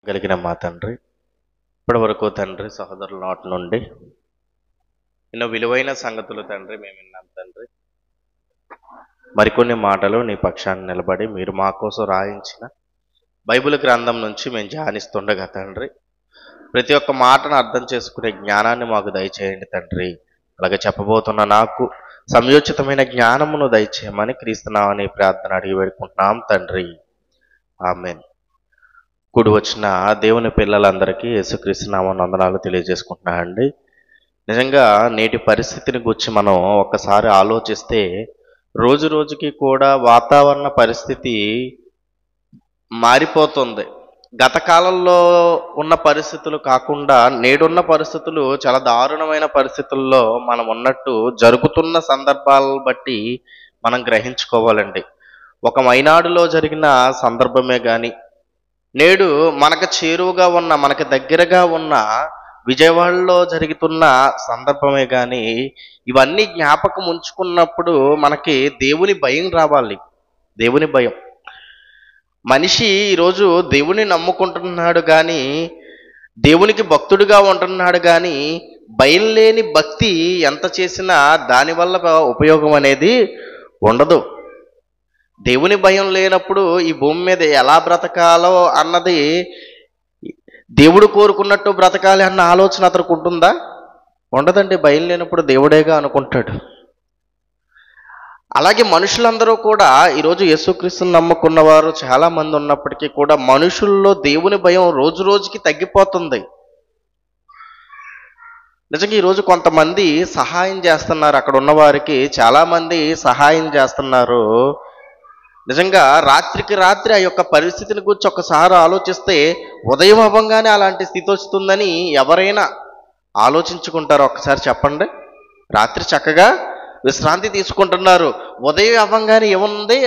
కలిగిన మా తండ్రి, ఇప్పటి వరకు తండ్రి సహోదరుల నోటి నుండి ఎన్నో విలువైన సంగతులు తండ్రి మేము విన్నాం తండ్రి. మరికొన్ని మాటలు నీ పక్షాన్ని నిలబడి మీరు మా కోసం రాయించిన బైబిల్ గ్రంథం నుంచి మేము ధ్యానిస్తుండగా తండ్రి, ప్రతి ఒక్క మాటను అర్థం చేసుకునే జ్ఞానాన్ని మాకు దయచేయండి తండ్రి. అలాగే చెప్పబోతున్న నాకు సంయోచితమైన జ్ఞానమును దయచేయమని క్రీస్తునామని ప్రార్థన అడిగి వేడుకుంటున్నాం తండ్రి. ఆమేన్. కూడి వచ్చిన దేవుని పిల్లలందరికీ యేసుక్రీస్తు నామమున వందనాలు తెలియజేసుకుంటున్నానండి. నిజంగా నేటి పరిస్థితిని గురించి మనం ఒక్కసారి ఆలోచిస్తే రోజు రోజుకి కూడా వాతావరణ పరిస్థితి మారిపోతుంది. గత కాలంలో ఉన్న పరిస్థితులు కాకుండా నేడున్న పరిస్థితులు చాలా దారుణమైన పరిస్థితుల్లో మనం ఉన్నట్టు జరుగుతున్న సందర్భాలను బట్టి మనం గ్రహించుకోవాలండి. ఒక మైనాడులో జరిగిన సందర్భమే కానీ, నేడు మనకు చేరువుగా ఉన్న మనకు దగ్గరగా ఉన్న విజయవాడలో జరుగుతున్న సందర్భమే కానీ, ఇవన్నీ జ్ఞాపకం ఉంచుకున్నప్పుడు మనకి దేవుని భయం రావాలి. దేవుని భయం. మనిషి ఈరోజు దేవుని నమ్ముకుంటున్నాడు కానీ, దేవునికి భక్తుడిగా ఉంటున్నాడు కానీ, భయం లేని భక్తి ఎంత చేసినా దానివల్ల ఉపయోగం అనేది ఉండదు. దేవుని భయం లేనప్పుడు ఈ భూమి మీద ఎలా బ్రతకాలో అన్నది, దేవుడు కోరుకున్నట్టు బ్రతకాలి అన్న ఆలోచన అతనికి ఉంటుందా? ఉండదండి. భయం లేనప్పుడు దేవుడేగా అనుకుంటాడు. అలాగే మనుషులందరూ కూడా ఈరోజు యేసుక్రీస్తుని నమ్ముకున్న వారు చాలా మంది ఉన్నప్పటికీ కూడా మనుషుల్లో దేవుని భయం రోజు రోజుకి తగ్గిపోతుంది. నిజంగా ఈరోజు కొంతమంది సహాయం చేస్తున్నారు, అక్కడ ఉన్న వారికి చాలామంది సహాయం చేస్తున్నారు. నిజంగా రాత్రికి రాత్రి ఆ యొక్క పరిస్థితిని గురించి ఒకసారి ఆలోచిస్తే ఉదయం అవ్వగానే అలాంటి స్థితి వస్తుందని ఎవరైనా ఆలోచించుకుంటారో ఒకసారి చెప్పండి. రాత్రి చక్కగా విశ్రాంతి తీసుకుంటున్నారు, ఉదయం అవ్వగానే ఏముంది?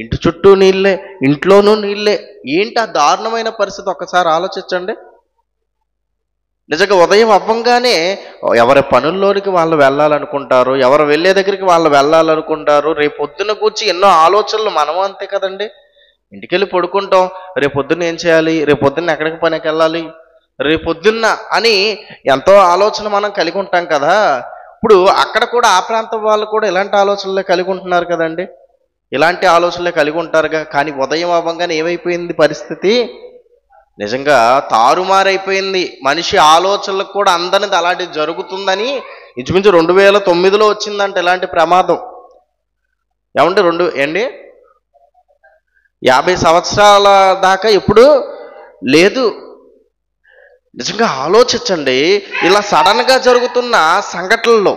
ఇంటి చుట్టూ నీళ్ళే, ఇంట్లోనూ నీళ్ళే. ఏంటి ఆ దారుణమైన పరిస్థితి? ఒకసారి ఆలోచించండి. నిజంగా ఉదయం అవ్వంగానే ఎవరి పనుల్లోనికి వాళ్ళు వెళ్ళాలనుకుంటారు, ఎవరు వెళ్ళే దగ్గరికి వాళ్ళు వెళ్ళాలనుకుంటారు. రేపు పొద్దున్న కూర్చి ఎన్నో ఆలోచనలు. మనము అంతే కదండి. ఇంటికెళ్ళి పడుకుంటాం, రేపు పొద్దున్న ఏం చేయాలి, రేపు పొద్దున్న ఎక్కడికి పనికి వెళ్ళాలి, రేపు పొద్దున్న అని ఎంతో ఆలోచన మనం కలిగి ఉంటాం కదా. ఇప్పుడు అక్కడ కూడా ఆ ప్రాంతం వాళ్ళు కూడా ఇలాంటి ఆలోచనలే కలిగి ఉంటున్నారు కదండి. ఇలాంటి ఆలోచనలే కలిగి ఉంటారుగా. కానీ ఉదయం అవ్వగానే ఏమైపోయింది పరిస్థితి? నిజంగా తారుమారైపోయింది. మనిషి ఆలోచనలకు కూడా అందనిది అలాంటి జరుగుతుందని ఇంచుమించు 2009లో వచ్చిందంట ఇలాంటి ప్రమాదం. ఏమంటే 50 సంవత్సరాల దాకా ఎప్పుడు లేదు. నిజంగా ఆలోచించండి. ఇలా సడన్గా జరుగుతున్న సంఘటనల్లో,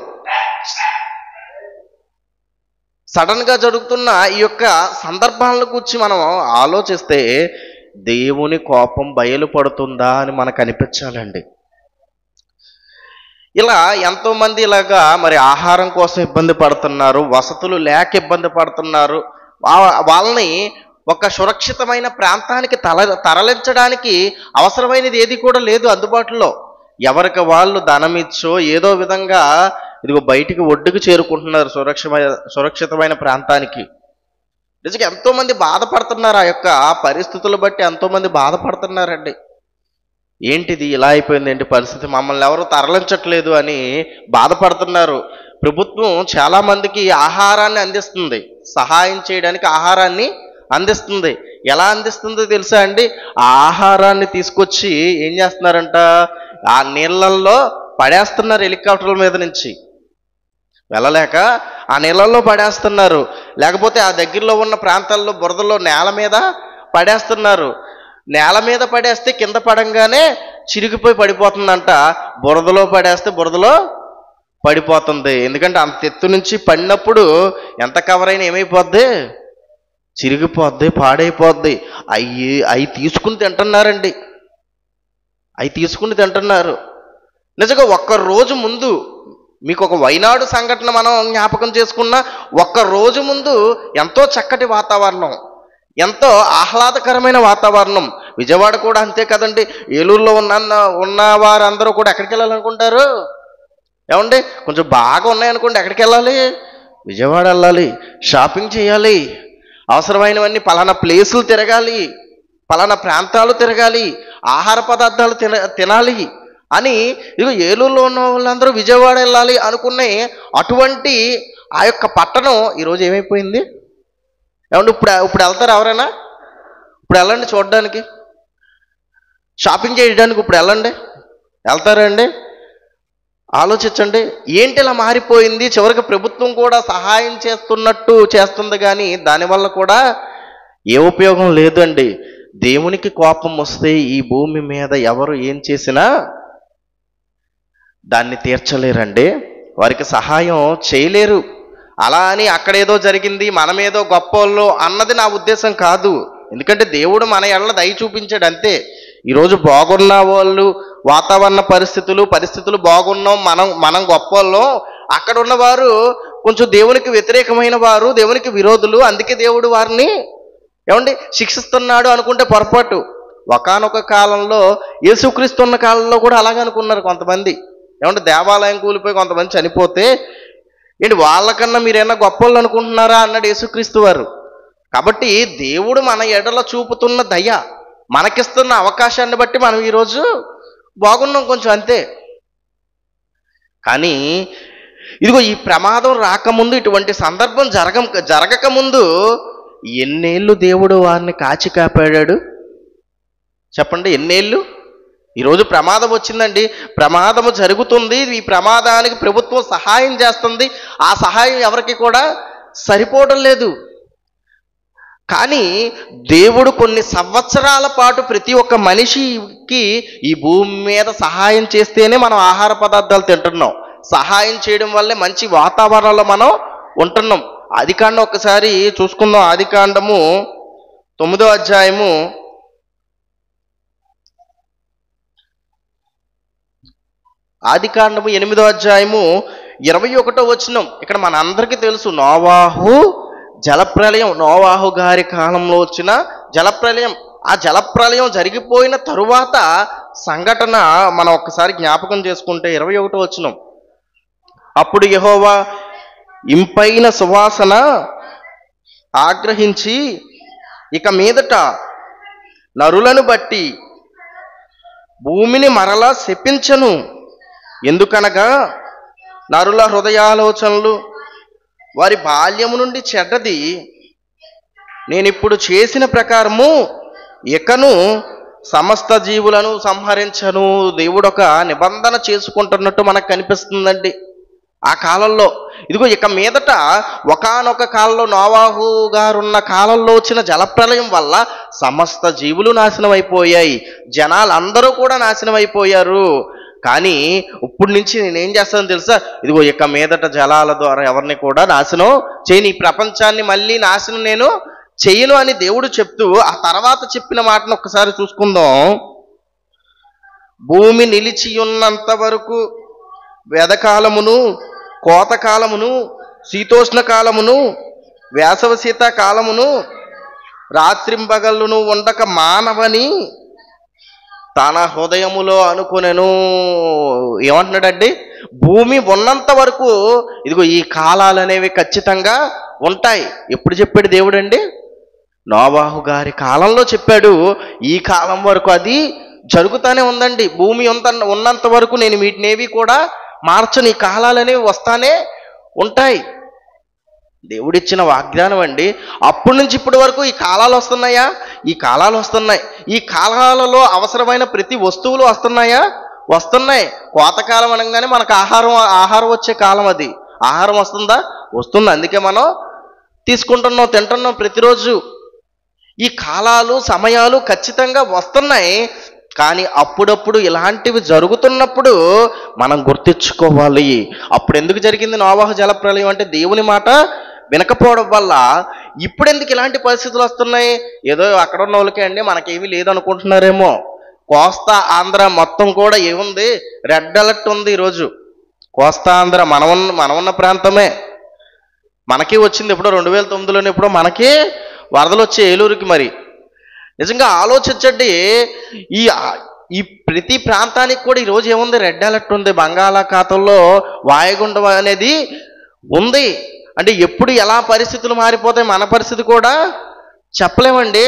సడన్గా జరుగుతున్న ఈ యొక్క సందర్భాలను గురించి మనం ఆలోచిస్తే దేవుని కోపం బయలుపడుతుందా అని మనకు అనిపించాలండి. ఇలా ఎంతోమంది ఇలాగా మరి ఆహారం కోసం ఇబ్బంది పడుతున్నారు, వసతులు లేక ఇబ్బంది పడుతున్నారు. వాళ్ళని ఒక సురక్షితమైన ప్రాంతానికి తరలించడానికి అవసరమైనది ఏది కూడా లేదు అందుబాటులో. ఎవరికి వాళ్ళు ధనం ఇచ్చో ఏదో విధంగా ఇదిగో బయటికి ఒడ్డుకు చేరుకుంటున్నారు సురక్షితమైన ప్రాంతానికి. నిజంగా ఎంతోమంది బాధపడుతున్నారు. ఆ యొక్క పరిస్థితులు బట్టి ఎంతోమంది బాధపడుతున్నారండి. ఏంటిది ఇలా అయిపోయింది, ఏంటి పరిస్థితి, మమ్మల్ని ఎవరు తరలించట్లేదు అని బాధపడుతున్నారు. ప్రభుత్వం చాలామందికి ఆహారాన్ని అందిస్తుంది, సహాయం చేయడానికి ఆహారాన్ని అందిస్తుంది. ఎలా అందిస్తుందో తెలుసా అండి? ఆ ఆహారాన్ని తీసుకొచ్చి ఏం చేస్తున్నారంట, ఆ నీళ్ళల్లో పడేస్తున్నారు. హెలికాప్టర్ల మీద నుంచి వెళ్ళలేక ఆ నీళ్ళల్లో పడేస్తున్నారు. లేకపోతే ఆ దగ్గరలో ఉన్న ప్రాంతాల్లో బురదలో నేల మీద పడేస్తున్నారు. నేల మీద పడేస్తే కింద పడంగానే చిరిగిపోయి పడిపోతుందంట. బురదలో పడేస్తే బురదలో పడిపోతుంది. ఎందుకంటే అంత ఎత్తు నుంచి పడినప్పుడు ఎంత కవర్ అయినా ఏమైపోద్ది? చిరిగిపోద్ది, పాడైపోద్ది. అవి తీసుకుని తింటున్నారండి. అవి తీసుకుని తింటున్నారు. నిజంగా ఒక్కరోజు ముందు మీకు ఒక వైనాడు సంఘటన మనం జ్ఞాపకం చేసుకున్న ఒక్కరోజు ముందు ఎంతో చక్కటి వాతావరణం, ఎంతో ఆహ్లాదకరమైన వాతావరణం. విజయవాడ కూడా అంతే కదండి. ఏలూరులో ఉన్న వారందరూ కూడా ఎక్కడికి వెళ్ళాలనుకుంటారు? ఏమండి, కొంచెం బాగా ఉన్నాయనుకోండి, ఎక్కడికి వెళ్ళాలి? విజయవాడ వెళ్ళాలి, షాపింగ్ చేయాలి, అవసరమైనవన్నీ పలానా ప్లేసులు తిరగాలి. పలానా ప్రాంతాలు తిరగాలి, ఆహార పదార్థాలు తినాలి అని ఇదిగో ఏలూరులో ఉన్న వాళ్ళందరూ విజయవాడ వెళ్ళాలి అనుకునే అటువంటి ఆ యొక్క పట్టణం ఈరోజు ఏమైపోయింది? ఏమంటే ఇప్పుడు వెళ్తారు ఎవరైనా? ఇప్పుడు వెళ్ళండి చూడడానికి, షాపింగ్ చేయడానికి ఇప్పుడు వెళ్ళండి, వెళ్తారండి? ఆలోచించండి. ఏంటి ఇలా మారిపోయింది? చివరికి ప్రభుత్వం కూడా సహాయం చేస్తున్నట్టు చేస్తుంది, కానీ దానివల్ల కూడా ఏ ఉపయోగం లేదండి. దేవునికి కోపం వస్తే ఈ భూమి మీద ఎవరు ఏం చేసినా దాన్ని తీర్చలేరండి, వారికి సహాయం చేయలేరు. అలా అని అక్కడేదో జరిగింది మనమేదో గొప్పోళ్ళు అన్నది నా ఉద్దేశం కాదు. ఎందుకంటే దేవుడు మన ఎడల దయ చూపించాడు అంతే. ఈరోజు బాగున్న వాళ్ళు, వాతావరణ పరిస్థితులు బాగున్నాం, మనం గొప్పోళ్ళం. అక్కడ ఉన్నవారు కొంచెం దేవునికి వ్యతిరేకమైన వారు, దేవునికి విరోధులు, అందుకే దేవుడు వారిని ఏమండి శిక్షిస్తున్నాడు అనుకుంటే పొరపాటు. ఒకానొక కాలంలో యేసుక్రీస్తు ఉన్న కాలంలో కూడా అలాగే అనుకున్నారు కొంతమంది. ఏమంటే దేవాలయం కూలిపోయి కొంతమంది చనిపోతే ఏంటి వాళ్ళకన్నా మీరేమన్నా గొప్పవాళ్ళు అనుకుంటున్నారా అన్నాడు యేసుక్రీస్తు వారు. కాబట్టి దేవుడు మన ఎడల చూపుతున్న దయ, మనకిస్తున్న అవకాశాన్ని బట్టి మనం ఈరోజు బాగున్నాం కొంచెం అంతే. కానీ ఇదిగో ఈ ప్రమాదం రాకముందు, ఇటువంటి సందర్భం జరగకముందు ఎన్నేళ్ళు దేవుడు వారిని కాచి కాపాడాడు చెప్పండి? ఎన్నేళ్ళు? ఈరోజు ప్రమాదం వచ్చిందండి, ప్రమాదము జరుగుతుంది, ఈ ప్రమాదానికి ప్రభుత్వం సహాయం చేస్తుంది, ఆ సహాయం ఎవరికి కూడా సరిపోవడం లేదు. కానీ దేవుడు కొన్ని సంవత్సరాల పాటు ప్రతి ఒక్క మనిషికి ఈ భూమి మీద సహాయం చేస్తేనే మనం ఆహార పదార్థాలు తింటున్నాం. సహాయం చేయడం వల్లే మంచి వాతావరణంలో మనం ఉంటున్నాం. ఆదికాండం ఒకసారి చూసుకుందాం. ఆదికాండము 9వ అధ్యాయము 8వ అధ్యాయము 21వ వచనం. ఇక్కడ మన అందరికీ తెలుసు నోవాహు జలప్రలయం, నోవాహు గారి కాలంలో వచ్చిన జలప్రలయం. ఆ జలప్రలయం జరిగిపోయిన తరువాత సంఘటన మనం ఒక్కసారి జ్ఞాపకం చేసుకుంటే 21వ వచనం. అప్పుడు యెహోవా ఇంపైన సువాసన ఆగ్రహించి ఇక మీదట నరులను బట్టి భూమిని మరలా శపించను. ఎందుకనగా నరుల హృదయాలోచనలు వారి బాల్యము నుండి చెడ్డది. నేనిప్పుడు చేసిన ప్రకారము ఇకను సమస్త జీవులను సంహరించను. దేవుడు ఒక నిబంధన చేసుకుంటున్నట్టు మనకు కనిపిస్తుందండి. ఆ కాలంలో ఇదిగో ఇక మీదట ఒకానొక కాలంలో నోవాహు గారున్న కాలంలో వచ్చిన జలప్రలయం వల్ల సమస్త జీవులు నాశనం అయిపోయాయి, జనాలందరూ కూడా నాశనం అయిపోయారు. కానీ ఇప్పుడు నుంచి నేనేం చేస్తానో తెలుసా? ఇదిగో ఇక మీదట జలాల ద్వారా ఎవరిని కూడా నాశనం చేయను, ఈ ప్రపంచాన్ని మళ్ళీ నాశనం నేను చెయ్యను అని దేవుడు చెప్తూ ఆ తర్వాత చెప్పిన మాటను ఒక్కసారి చూసుకుందాం. భూమి నిలిచి ఉన్నంత వరకు వేదకాలమును, కోతకాలమును, శీతోష్ణ కాలమును, వేసవ శీతాకాలమును రాత్రింబగళ్ళును ఉండక మానవని తన హృదయములో అనుకునేను. ఏమంటున్నాడండి? భూమి ఉన్నంత వరకు ఇదిగో ఈ కాలాలు అనేవి ఖచ్చితంగా ఉంటాయి. ఎప్పుడు చెప్పాడు దేవుడు అండి? నోవాహు గారి కాలంలో చెప్పాడు. ఈ కాలం వరకు అది జరుగుతూనే ఉందండి. భూమి ఉన్నంత వరకు నేను వీటినేవి కూడా మార్చని, ఈ కాలాలు అనేవి వస్తానే ఉంటాయి. దేవుడిచ్చిన వాగ్దానం అండి. అప్పటి నుంచి ఇప్పటి వరకు ఈ కాలాలు వస్తున్నాయా? ఈ కాలాలు వస్తున్నాయి. ఈ కాలాలలో అవసరమైన ప్రతి వస్తువులు వస్తున్నాయా? వస్తున్నాయి. కోతకాలం అనగానే మనకు ఆహారం వచ్చే కాలం అది. ఆహారం వస్తుందా? వస్తుంది. అందుకే మనం తీసుకుంటున్నాం, తింటున్నాం ప్రతిరోజు. ఈ కాలాలు, సమయాలు ఖచ్చితంగా వస్తున్నాయి. కానీ అప్పుడప్పుడు ఇలాంటివి జరుగుతున్నప్పుడు మనం గుర్తించుకోవాలి. అప్పుడు ఎందుకు జరిగింది నోవాహు జలప్రలయం అంటే దేవుని మాట వినకపోవడం వల్ల. ఇప్పుడు ఎందుకు ఇలాంటి పరిస్థితులు వస్తున్నాయి? ఏదో అక్కడ ఉన్న వాళ్ళకే అండి, మనకేమీ లేదనుకుంటున్నారేమో. కోస్తా ఆంధ్ర మొత్తం కూడా ఏముంది? రెడ్ అలర్ట్ ఉంది ఈరోజు. కోస్తా ఆంధ్ర మనమున్న ప్రాంతమే. మనకి వచ్చింది ఎప్పుడో 2009లోనే ఎప్పుడో మనకి వరదలు వచ్చే ఏలూరుకి. మరి నిజంగా ఆలోచించండి, ఈ ప్రతి ప్రాంతానికి కూడా ఈరోజు ఏముంది? రెడ్ అలర్ట్ ఉంది. బంగాళాఖాతంలో వాయుగుండం అనేది ఉంది. అంటే ఎప్పుడు ఎలా పరిస్థితులు మారిపోతాయి మన పరిస్థితి కూడా చెప్పలేమండి.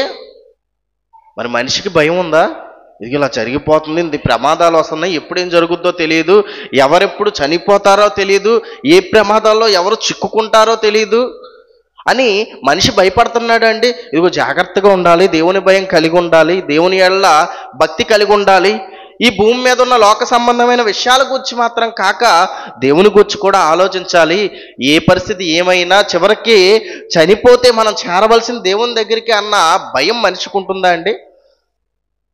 మరి మనిషికి భయం ఉందా? ఇది ఇలా జరిగిపోతుంది, ఇది ప్రమాదాలు వస్తున్నాయి, ఎప్పుడేం జరుగుద్దో తెలియదు, ఎవరెప్పుడు చనిపోతారో తెలియదు, ఏ ప్రమాదాల్లో ఎవరు చిక్కుకుంటారో తెలియదు అని మనిషి భయపడుతున్నాడు అండి. ఇదిగో జాగ్రత్తగా ఉండాలి, దేవుని భయం కలిగి ఉండాలి, దేవుని యెడల భక్తి కలిగి ఉండాలి. ఈ భూమి మీద ఉన్న లోక సంబంధమైన విషయాల గురించి మాత్రం కాక దేవుని గురించి కూడా ఆలోచించాలి. ఏ పరిస్థితి ఏమైనా చివరికి చనిపోతే మనం చేరవలసిన దేవుని దగ్గరికి అన్న భయం మనిషికి ఉంటుందా అండి?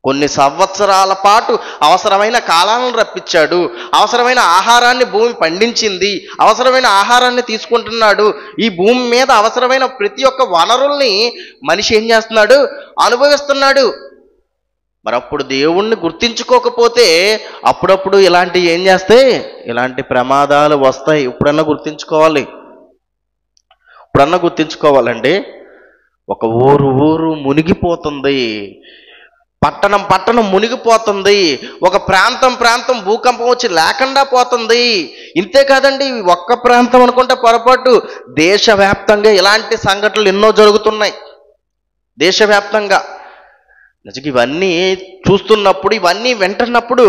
కొన్ని సంవత్సరాల పాటు అవసరమైన కాలాలను రప్పించాడు, అవసరమైన ఆహారాన్ని భూమి పండించింది, అవసరమైన ఆహారాన్ని తీసుకుంటున్నాడు. ఈ భూమి మీద అవసరమైన ప్రతి ఒక్క వనరుల్ని మనిషి ఏం చేస్తున్నాడు? అనుభవిస్తున్నాడు. మరి అప్పుడు దేవుణ్ణి గుర్తించుకోకపోతే అప్పుడప్పుడు ఇలాంటివి ఏం చేస్తాయి? ఇలాంటి ప్రమాదాలు వస్తాయి. ఇప్పుడన్నా గుర్తించుకోవాలండి. ఒక ఊరు మునిగిపోతుంది, పట్టణం మునిగిపోతుంది, ఒక ప్రాంతం భూకంపం వచ్చి లేకుండా పోతుంది. ఇంతే కాదండి, ఒక్క ప్రాంతం అనుకుంటే పొరపాటు, దేశవ్యాప్తంగా ఇలాంటి సంఘటనలు ఎన్నో జరుగుతున్నాయి. దేశవ్యాప్తంగా నిజంగా ఇవన్నీ చూస్తున్నప్పుడు, ఇవన్నీ వింటున్నప్పుడు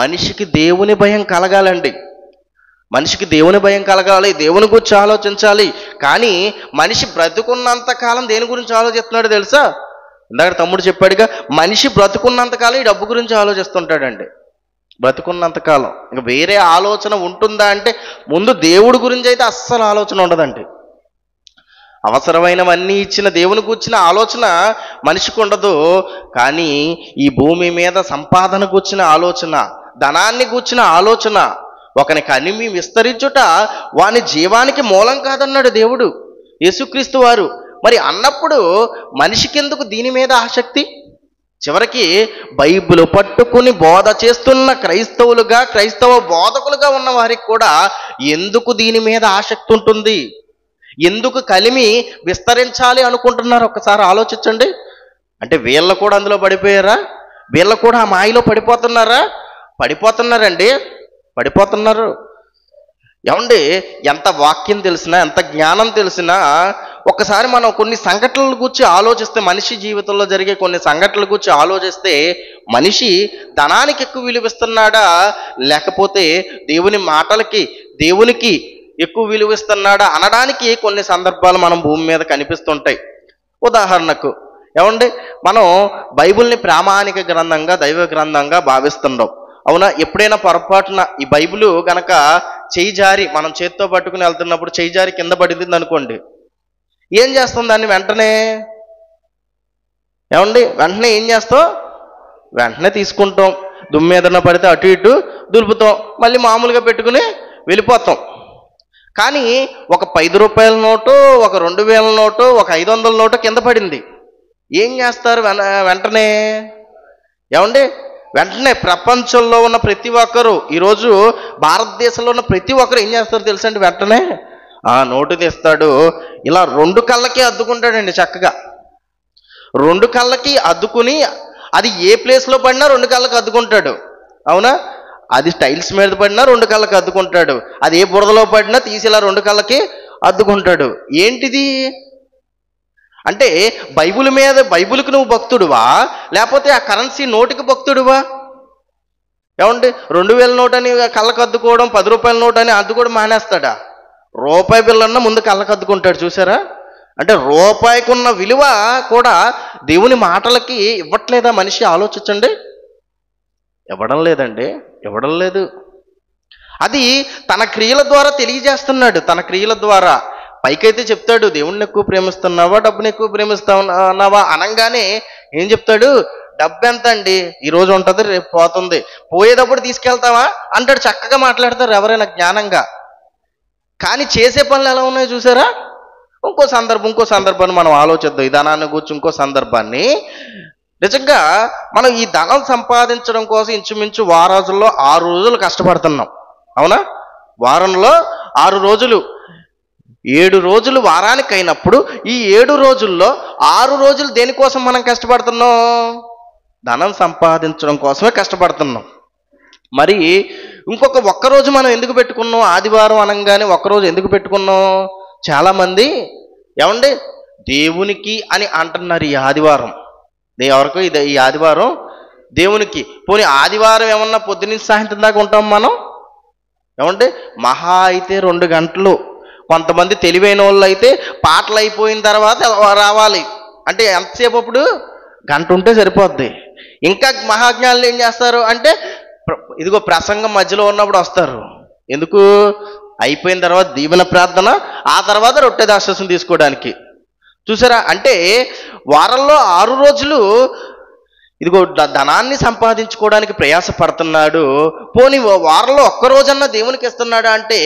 మనిషికి దేవుని భయం కలగాలండి. మనిషికి దేవుని భయం కలగాలి, దేవుని గురించి ఆలోచించాలి. కానీ మనిషి బ్రతుకున్నంత కాలం దేని గురించి ఆలోచిస్తున్నాడు తెలుసా? ఇందాక తమ్ముడు చెప్పాడుగా, మనిషి బ్రతుకున్నంతకాలం ఈ డబ్బు గురించి ఆలోచిస్తుంటాడండి. బ్రతుకున్నంతకాలం ఇంకా వేరే ఆలోచన ఉంటుందా అంటే ముందు దేవుడి గురించి అయితే అస్సలు ఆలోచన ఉండదండి. అవసరమైనవన్నీ ఇచ్చిన దేవుని కూర్చిన ఆలోచన మనిషికి ఉండదు. కానీ ఈ భూమి మీద సంపాదన కూర్చిన ఆలోచన, ధనాన్ని కూర్చిన ఆలోచన, ఒకని కనిమి విస్తరించుట వాని జీవానికి మూలం కాదన్నాడు దేవుడు, యేసుక్రీస్తు వారు. మరి అన్నప్పుడు మనిషికెందుకు దీని మీద ఆసక్తి? చివరికి బైబిల్ పట్టుకుని బోధ చేస్తున్న క్రైస్తవ బోధకులుగా ఉన్న వారికి కూడా ఎందుకు దీని మీద ఆసక్తి ఉంటుంది? ఎందుకు కలిమి విస్తరించాలి అనుకుంటున్నారు? ఒక్కసారి ఆలోచించండి. అంటే వీళ్ళు కూడా అందులో పడిపోయారా? వీళ్ళు కూడా ఆ మాయలో పడిపోతున్నారా? పడిపోతున్నారు. ఏమండి, ఎంత వాక్యం తెలిసినా, ఎంత జ్ఞానం తెలిసినా ఒకసారి మనం కొన్ని సంఘటనల గురించి ఆలోచిస్తే, మనిషి జీవితంలో జరిగే కొన్ని సంఘటనల గురించి ఆలోచిస్తే, మనిషి ధనానికి ఎక్కువ విలువిస్తున్నాడా లేకపోతే దేవుని మాటలకి, దేవునికి ఎక్కువ విలువిస్తున్నాడా అనడానికి కొన్ని సందర్భాలు మనం భూమి మీద కనిపిస్తుంటాయి. ఉదాహరణకు ఏమండి, మనం బైబిల్ని ప్రామాణిక గ్రంథంగా, దైవ గ్రంథంగా భావిస్తున్నాం, అవునా? ఎప్పుడైనా పొరపాటున ఈ బైబిల్ గనక చేయి జారి మనం చేత్తో పట్టుకుని వెళ్తున్నప్పుడు చేయి జారి కింద పడింది అనుకోండి, ఏం చేస్తాం దాన్ని? వెంటనే ఏం చేస్తాం? వెంటనే తీసుకుంటాం. దుమ్ము ఏదన్నా పడితే అటు ఇటు దులుపుతాం, మళ్ళీ మామూలుగా పెట్టుకుని వెళ్ళిపోతాం. కానీ ఒక 10 రూపాయల నోటు, ఒక 2000 నోటు, ఒక 500 నోటు కింద పడింది, ఏం చేస్తారు? వెంటనే ప్రపంచంలో ఉన్న ప్రతి ఒక్కరు, ఈరోజు భారతదేశంలో ఉన్న ప్రతి ఒక్కరు ఏం చేస్తారు తెలుసండి? వెంటనే ఆ నోటు తీస్తాడు, ఇలా 2 కళ్ళకి అద్దుకుంటాడండి. చక్కగా 2 కళ్ళకి అద్దుకుని, అది ఏ ప్లేస్లో పడినా 2 కళ్ళకి అద్దుకుంటాడు, అవునా? అది టైల్స్ మీద పడినా 2 కళ్ళకి అద్దుకుంటాడు, అది ఏ బురదలో పడినా తీసి ఇలా 2 కళ్ళకి అద్దుకుంటాడు. ఏంటిది అంటే బైబిల్కి నువ్వు భక్తుడువా లేకపోతే ఆ కరెన్సీ నోటుకి భక్తుడువా? 2000 నోట్ అని కళ్ళకు అద్దుకోవడం, 10 రూపాయల నోట్ అని అద్దుకోవడం మానేస్తాడా? రూపాయి బిల్లన్నా ముందు కళ్ళకు అద్దుకుంటాడు. చూసారా? అంటే రూపాయికి ఉన్న విలువ కూడా దేవుని మాటలకి ఇవ్వట్లేదా మనిషి? ఆలోచించండి. ఇవ్వడం లేదు. అది తన క్రియల ద్వారా తెలియజేస్తున్నాడు. తన క్రియల ద్వారా పైకైతే చెప్తాడు, దేవుణ్ణి ఎక్కువ ప్రేమిస్తున్నావా, డబ్బుని ఎక్కువ ప్రేమిస్తున్నావా అనగానే ఏం చెప్తాడు? డబ్బు ఎంత అండి, ఈరోజు ఉంటుంది రేపు పోతుంది, పోయేటప్పుడు తీసుకెళ్తావా అంటాడు. చక్కగా మాట్లాడతారు ఎవరైనా జ్ఞానంగా. కానీ చేసే పనులు ఎలా ఉన్నాయో చూసారా? ఇంకో సందర్భాన్ని మనం ఆలోచిద్దాం. ఈ ధనాన్ని గురించి ఇంకో సందర్భాన్ని. నిజంగా మనం ఈ ధనం సంపాదించడం కోసం ఇంచుమించు వారాజుల్లో 6 రోజులు కష్టపడుతున్నాం, అవునా? వారంలో 6 రోజులు, 7 రోజులు వారానికి అయినప్పుడు ఈ 7 రోజుల్లో 6 రోజులు దేనికోసం మనం కష్టపడుతున్నాం? ధనం సంపాదించడం కోసమే కష్టపడుతున్నాం. మరి ఒక్కరోజు మనం ఎందుకు పెట్టుకున్నాం? ఆదివారం అనగానే ఒక్కరోజు ఎందుకు పెట్టుకున్నాం? చాలామంది దేవునికి అని అంటున్నారు ఈ ఆదివారం. ఎవరికో ఇది ఈ ఆదివారం దేవునికి. పోనీ ఆదివారం ఏమన్నా పొద్దున్నీ సాయంత్రం దాకా ఉంటాం మనం? ఏమంటే మహా అయితే 2 గంటలు. కొంతమంది తెలివైన వాళ్ళు అయితే పాటలు అయిపోయిన తర్వాత రావాలి అంటే ఎంతసేపు అప్పుడు? గంట ఉంటే సరిపోద్ది. ఇంకా మహాజ్ఞానులు ఏం చేస్తారు అంటే ఇదిగో ప్రసంగం మధ్యలో ఉన్నప్పుడు వస్తారు. ఎందుకు? అయిపోయిన తర్వాత దీవెన ప్రార్థన, ఆ తర్వాత రొట్టె దాసస్యం తీసుకోవడానికి. చూసారా? అంటే వారంలో 6 రోజులు ఇదిగో ధనాన్ని సంపాదించుకోవడానికి ప్రయాసపడుతున్నాడు. పోనీ వారంలో ఒక్క రోజన్నా దేవునికి ఇస్తున్నాడా అంటే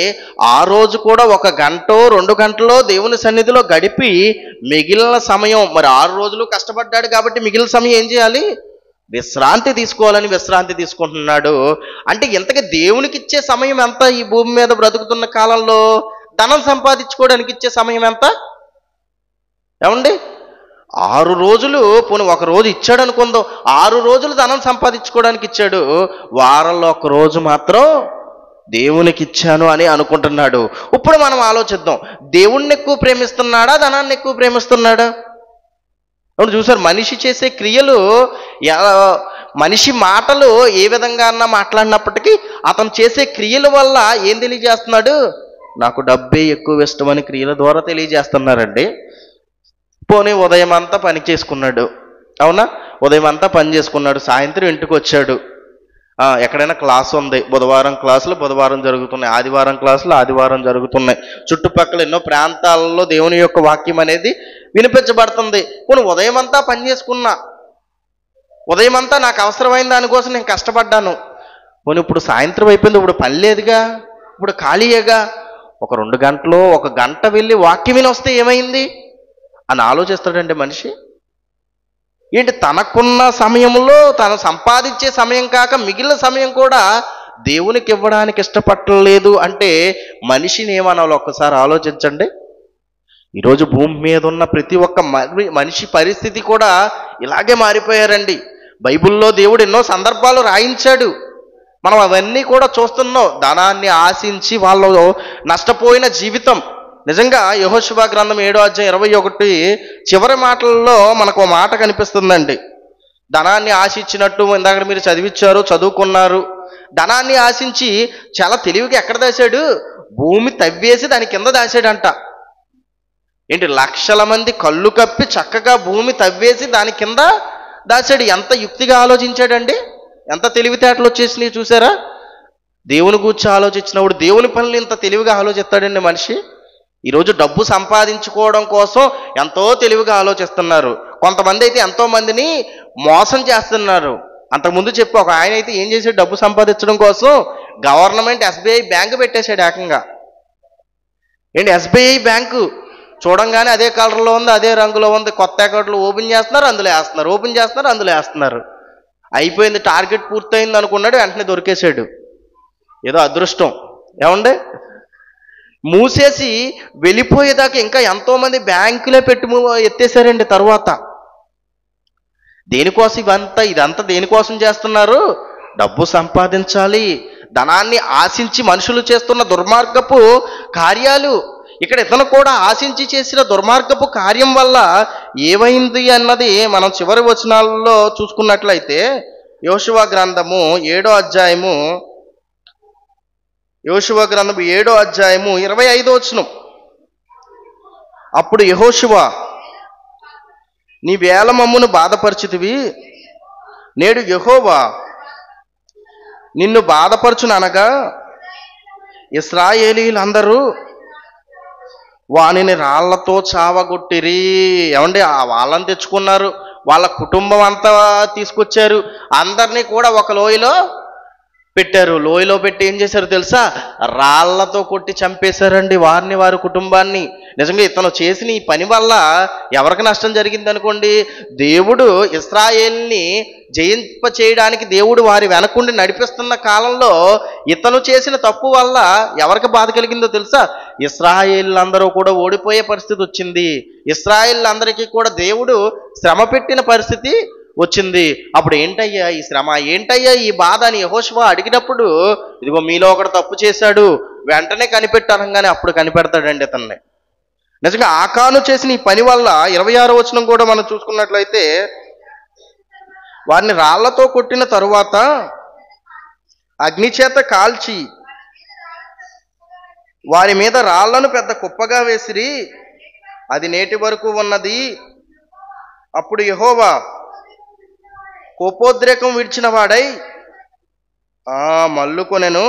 ఆ రోజు కూడా 1 గంటో 2 గంటలో దేవుని సన్నిధిలో గడిపి మిగిలిన సమయం, మరి 6 రోజులు కష్టపడ్డాడు కాబట్టి మిగిలిన సమయం ఏం చేయాలి? విశ్రాంతి తీసుకోవాలని విశ్రాంతి తీసుకుంటున్నాడు. అంటే ఇంతకీ దేవునికి ఇచ్చే సమయం ఎంత? ఈ భూమి మీద బ్రతుకుతున్న కాలంలో ధనం సంపాదించుకోవడానికి ఇచ్చే సమయం ఎంత? ఏమండి? 6 రోజులు, పోనీ 1 రోజు ఇచ్చాడు అనుకుందాం, 6 రోజులు ధనం సంపాదించుకోవడానికి ఇచ్చాడు, వారంలో 1 రోజు మాత్రం దేవునికి ఇచ్చాను అని అనుకుంటున్నాడు. ఇప్పుడు మనం ఆలోచిద్దాం, దేవుణ్ణి ఎక్కువ ప్రేమిస్తున్నాడా, ధనాన్ని ఎక్కువ ప్రేమిస్తున్నాడా? అవును, చూసారు మనిషి చేసే క్రియలు, మనిషి మాటలు ఏ విధంగా అన్నా మాట్లాడినప్పటికీ అతను చేసే క్రియల వల్ల ఏం తెలియజేస్తున్నాడు? నాకు డబ్బే ఎక్కువ ఇష్టమని క్రియల ద్వారా తెలియజేస్తున్నారండి. పోనీ ఉదయం అంతా పని చేసుకున్నాడు, అవునా? ఉదయం అంతా పని చేసుకున్నాడు, సాయంత్రం ఇంటికి వచ్చాడు. ఎక్కడైనా క్లాస్ ఉంది, బుధవారం క్లాసులు బుధవారం జరుగుతున్నాయి, ఆదివారం క్లాసులు ఆదివారం జరుగుతున్నాయి. చుట్టుపక్కల ఎన్నో ప్రాంతాలలో దేవుని యొక్క వాక్యం అనేది వినిపించబడుతుంది. పోనీ ఉదయం అంతా పని చేసుకున్నా, ఉదయం అంతా నాకు అవసరమైన దానికోసం నేను కష్టపడ్డాను. పోనీ ఇప్పుడు సాయంత్రం అయిపోయింది, ఇప్పుడు పని లేదుగా, ఇప్పుడు ఖాళీయేగా, ఒక 2 గంటలో 1 గంట వెళ్ళి వాక్యం విని వస్తే ఏమైంది అని ఆలోచిస్తాడండి మనిషి. ఏంటి, తనకున్న సమయంలో తను సంపాదించే సమయం కాక మిగిలిన సమయం కూడా దేవునికి ఇవ్వడానికి ఇష్టపడలేదు అంటే మనిషిని ఏమనాలో ఒక్కసారి ఆలోచించండి. ఈరోజు భూమి మీద ఉన్న ప్రతి ఒక్క మనిషి పరిస్థితి కూడా ఇలాగే మారిపోయారండి. బైబిల్లో దేవుడు ఎన్నో సందర్భాలు రాయించాడు, మనం అవన్నీ కూడా చూస్తున్నాం. ధనాన్ని ఆశించి వాళ్ళు నష్టపోయిన జీవితం. నిజంగా యెహోషువ గ్రంథం 7వ అధ్యాయం 21 చివరి మాటల్లో మనకు మాట కనిపిస్తుందండి. ధనాన్ని ఆశించినట్టు ఇందాక మీరు చదువుకున్నారు. ధనాన్ని ఆశించి చాలా తెలివిగా ఎక్కడ దాశాడు? భూమి తవ్వేసి దాని కింద దాశాడంట. ఏంటి, లక్షల మంది కళ్ళు కప్పి చక్కగా భూమి తవ్వేసి దాని కింద దాశాడు. ఎంత యుక్తిగా ఆలోచించాడండి, ఎంత తెలివితేటలు వచ్చేసినాయి చూసారా? దేవుని గూర్చి ఆలోచించినప్పుడు దేవుని పనులు ఇంత తెలివిగా ఆలోచిస్తాడండి మనిషి. ఈరోజు డబ్బు సంపాదించుకోవడం కోసం ఎంతో తెలివిగా ఆలోచిస్తున్నారు. కొంతమంది అయితే ఎంతో మందిని మోసం చేస్తున్నారు. అంతకుముందు చెప్పి ఒక ఆయన అయితే ఏం చేశాడు, డబ్బు సంపాదించడం కోసం గవర్నమెంట్ SBI బ్యాంకు పెట్టేశాడు ఏకంగా. ఏంటి, SBI బ్యాంకు చూడంగానే అదే కలర్లో ఉంది, అదే రంగులో ఉంది, కొత్త అకౌంట్లు ఓపెన్ చేస్తున్నారు, అందులో వేస్తున్నారు, ఓపెన్ చేస్తున్నారు, అందులో వేస్తున్నారు. అయిపోయింది, టార్గెట్ పూర్తయింది అనుకున్నాడు, వెంటనే దొరికేశాడు. ఏదో అదృష్టం. ఏమండే, మూసేసి వెళ్ళిపోయేదాకా ఇంకా ఎంతోమంది బ్యాంకులే పెట్టి ఎత్తేసారండి. తర్వాత దేనికోసం ఇదంతా దేనికోసం చేస్తున్నారు? డబ్బు సంపాదించాలి, ధనాన్ని ఆశించి మనుషులు చేస్తున్న దుర్మార్గపు కార్యాలు. ఇక్కడ ఇతను కూడా ఆశించి చేసిన దుర్మార్గపు కార్యం వల్ల ఏమైంది అన్నది మనం చివరి వచనాలలో చూసుకున్నట్లయితే యెహోషువ గ్రంథము 7వ అధ్యాయము 25వ వచనం. అప్పుడు యెహోషువ, నీ వేల మమ్మును బాధపరిచితివి, నేడు యెహోవా నిన్ను బాధపరచుననగా ఇశ్రాయేలీలందరూ వానిని రాళ్లతో చావగొట్టిరి. ఏమండి, వాళ్ళని తెచ్చుకున్నారు, వాళ్ళ కుటుంబం అంతా తీసుకొచ్చారు, అందరినీ కూడా ఒక లోయలో పెట్టారు. లోయలో పెట్టి ఏం చేశారు తెలుసా? రాళ్లతో కొట్టి చంపేశారండి వారి కుటుంబాన్ని. నిజంగా ఇతను చేసిన ఈ పని వల్ల ఎవరికి నష్టం జరిగింది అనుకోండి? దేవుడు ఇశ్రాయేల్ని జయింప చేయడానికి దేవుడు వారి వెనకుండి నడిపిస్తున్న కాలంలో ఇతను చేసిన తప్పు వల్ల ఎవరికి బాధ కలిగిందో తెలుసా? ఇశ్రాయేలీలందరూ కూడా ఓడిపోయే పరిస్థితి వచ్చింది. ఇశ్రాయేలీలందరికీ కూడా దేవుడు శ్రమ పెట్టిన పరిస్థితి వచ్చింది. అప్పుడు ఏంటయ్యా ఈ శ్రమ, ఏంటయ్యా ఈ బాధ అని యెహోషువ అడిగినప్పుడు, ఇదిగో మీలో ఒకడు తప్పు చేశాడు, వెంటనే కనిపెట్టానంగానే అప్పుడు కనిపెడతాడండి అతన్ని. నిజంగా ఆకాను చేసిన ఈ పని వల్ల 26వ వచనం కూడా మనం చూసుకున్నట్లయితే వారిని రాళ్లతో కొట్టిన తరువాత అగ్ని చేత కాల్చి వారి మీద రాళ్లను పెద్ద కుప్పగా వేసిరి, అది నేటి వరకు ఉన్నది. అప్పుడు యెహోవా కోపోద్రేకం విడిచిన వాడై మల్లుకొనెను.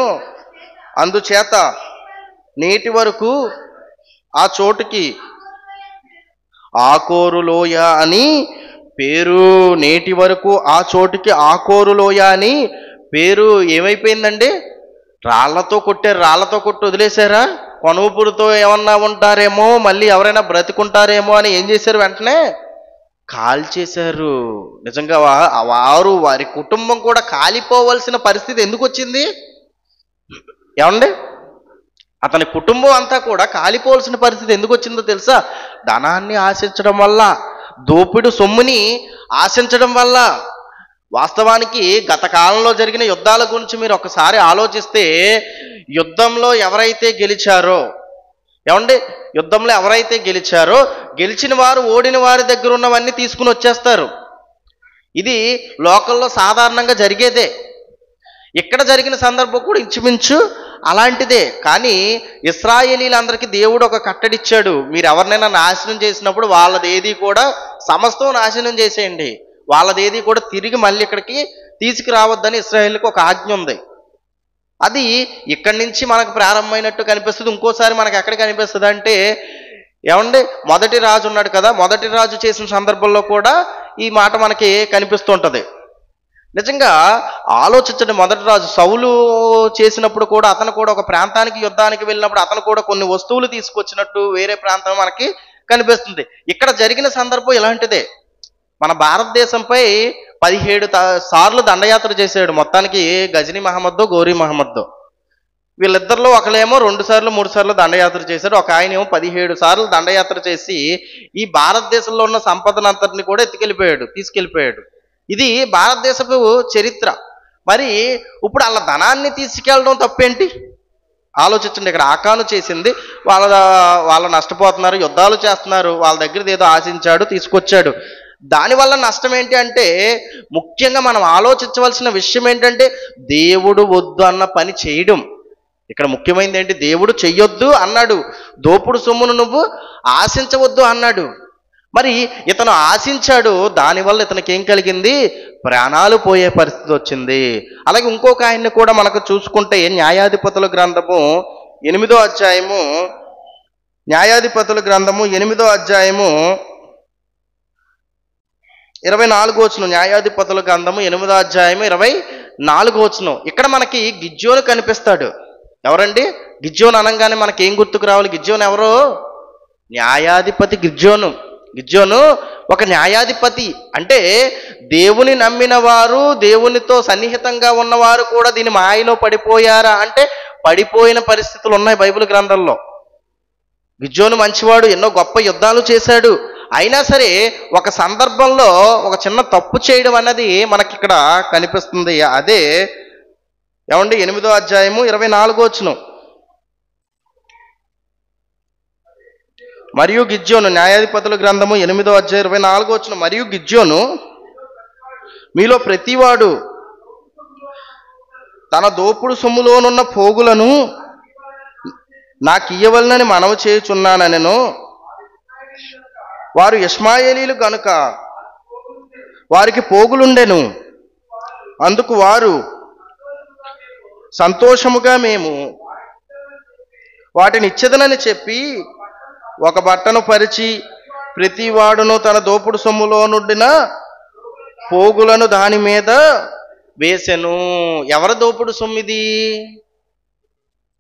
అందుచేత నేటి వరకు ఆ చోటుకి ఆకోరు లోయ అని పేరు. నేటి వరకు ఆ చోటుకి ఆకోరు లోయ అని పేరు. ఏమైపోయిందండి? రాళ్లతో కొట్టారు. రాళ్లతో కొట్టి వదిలేశారా? కొనుపులతో ఏమన్నా ఉంటారేమో, మళ్ళీ ఎవరైనా బ్రతికుంటారేమో అని ఏం చేశారు? వెంటనే కాల్చేశారు. నిజంగా వారి కుటుంబం కూడా కాలిపోవలసిన పరిస్థితి ఎందుకు వచ్చింది? ఏమండి, అతని కుటుంబం అంతా కూడా కాలిపోవలసిన పరిస్థితి ఎందుకు వచ్చిందో తెలుసా? ధనాన్ని ఆశించడం వల్ల, దోపిడి సొమ్ముని ఆశించడం వల్ల. వాస్తవానికి గత కాలంలో జరిగిన యుద్ధాల గురించి మీరు ఒకసారి ఆలోచిస్తే, యుద్ధంలో ఎవరైతే గెలిచారో, ఏమండి, యుద్ధంలో ఎవరైతే గెలిచారో, గెలిచిన వారు ఓడిన వారి దగ్గర ఉన్నవన్నీ తీసుకుని వచ్చేస్తారు. ఇది లోకల్లో సాధారణంగా జరిగేదే. ఇక్కడ జరిగిన సందర్భం కూడా ఇంచుమించు అలాంటిదే. కానీ ఇశ్రాయేలీలందరికీ దేవుడు ఒక కట్టడిచ్చాడు. మీరు ఎవరినైనా నాశనం చేసినప్పుడు వాళ్ళదేది కూడా సమస్తం నాశనం చేసేయండి, వాళ్ళదేది కూడా తిరిగి మళ్ళీ ఇక్కడికి తీసుకురావద్దని ఇశ్రాయేలుకి ఒక ఆజ్ఞ ఉంది. అది ఇక్కడి నుంచి మనకు ప్రారంభమైనట్టు కనిపిస్తుంది. ఇంకోసారి మనకు ఎక్కడ కనిపిస్తుంది అంటే, ఏమండి, మొదటి రాజు ఉన్నాడు కదా, మొదటి రాజు చేసిన సందర్భంలో కూడా ఈ మాట మనకి కనిపిస్తుంటది. నిజంగా ఆలోచించండి. మొదటి రాజు సౌలు చేసినప్పుడు కూడా అతను కూడా ఒక ప్రాంతానికి యుద్ధానికి వెళ్ళినప్పుడు అతను కూడా కొన్ని వస్తువులు తీసుకొచ్చినట్టు వేరే ప్రాంతం మనకి కనిపిస్తుంది. ఇక్కడ జరిగిన సందర్భం ఇలాంటిదే. మన భారతదేశంపై 17 సార్లు దండయాత్ర చేశాడు. మొత్తానికి గజనీ మహమ్మద్దో గోరీ మహమ్మద్దో, వీళ్ళిద్దరిలో ఒకళ్ళేమో 2 సార్లు 3 సార్లు దండయాత్ర చేశాడు. ఒక ఆయన ఏమో 17 సార్లు దండయాత్ర చేసి ఈ భారతదేశంలో ఉన్న సంపదనంతటిని కూడా తీసుకెళ్ళిపోయాడు. ఇది భారతదేశపు చరిత్ర. మరి ఇప్పుడు వాళ్ళ ధనాన్ని తీసుకెళ్ళడం తప్పేంటి? ఆలోచించండి. ఇక్కడ ఆకాను చేసింది, వాళ్ళ నష్టపోతున్నారు, యుద్ధాలు చేస్తున్నారు, వాళ్ళ దగ్గర ఏదో ఆశించాడు, తీసుకొచ్చాడు. దానివల్ల నష్టం ఏంటి అంటే, ముఖ్యంగా మనం ఆలోచించవలసిన విషయం ఏంటంటే, దేవుడు వద్దు అన్న పని చేయడం. ఇక్కడ ముఖ్యమైనది ఏంటి? దేవుడు చెయ్యొద్దు అన్నాడు. దోపుడు సొమ్మును నువ్వు ఆశించవద్దు అన్నాడు. మరి ఇతను ఆశించాడు, దానివల్ల ఇతనికి ఏం కలిగింది? ప్రాణాలు పోయే పరిస్థితి వచ్చింది. అలాగే ఇంకొక ఆయన్ని కూడా మనకు చూసుకుంటే, న్యాయాధిపతుల గ్రంథము 8వ అధ్యాయము, న్యాయాధిపతుల గ్రంథము 8వ అధ్యాయము 24వ వచనం. న్యాయాధిపతుల గ్రంథము 8వ అధ్యాయము 24వ వచనం. ఇక్కడ మనకి గిద్యోను కనిపిస్తాడు. ఎవరండి? గిద్యోను అనగానే మనకి ఏం గుర్తుకు రావాలి? గిద్యోను ఎవరు? న్యాయాధిపతి గిద్యోను ఒక న్యాయాధిపతి. అంటే దేవుని నమ్మిన వారు, దేవునితో సన్నిహితంగా ఉన్నవారు కూడా దీని మాయలో పడిపోయారా అంటే పడిపోయిన పరిస్థితులు ఉన్నాయి బైబిల్ గ్రంథంలో. గిద్యోను మంచివాడు, ఎన్నో గొప్ప యుద్ధాలు చేశాడు. అయినా సరే ఒక సందర్భంలో ఒక చిన్న తప్పు చేయడం అన్నది మనకి ఇక్కడ కనిపిస్తుంది. అదే ఏమండి, 8వ అధ్యాయము 24వ వచనం. మరియు గిద్యోను, న్యాయాధిపతుల గ్రంథము 8వ అధ్యాయం 24వ వచనం. మరియు గిద్యోను మీలో ప్రతివాడు తన దోపుడు సొమ్ములోనున్న పోగులను నాకు ఇయ్యవలనని మనవి చేయుచున్నానెను. వారు ఇష్మాయేలీలు గనుక వారికి పోగులుండెను. అందుకు వారు సంతోషముగా మేము వాటిని ఇచ్చేదనని చెప్పి ఒక బట్టను పరిచి ప్రతి వాడును తన దోపుడు సొమ్ములో నుండిన పోగులను దాని మీద వేసెను. ఎవరి దోపుడు సొమ్మిది?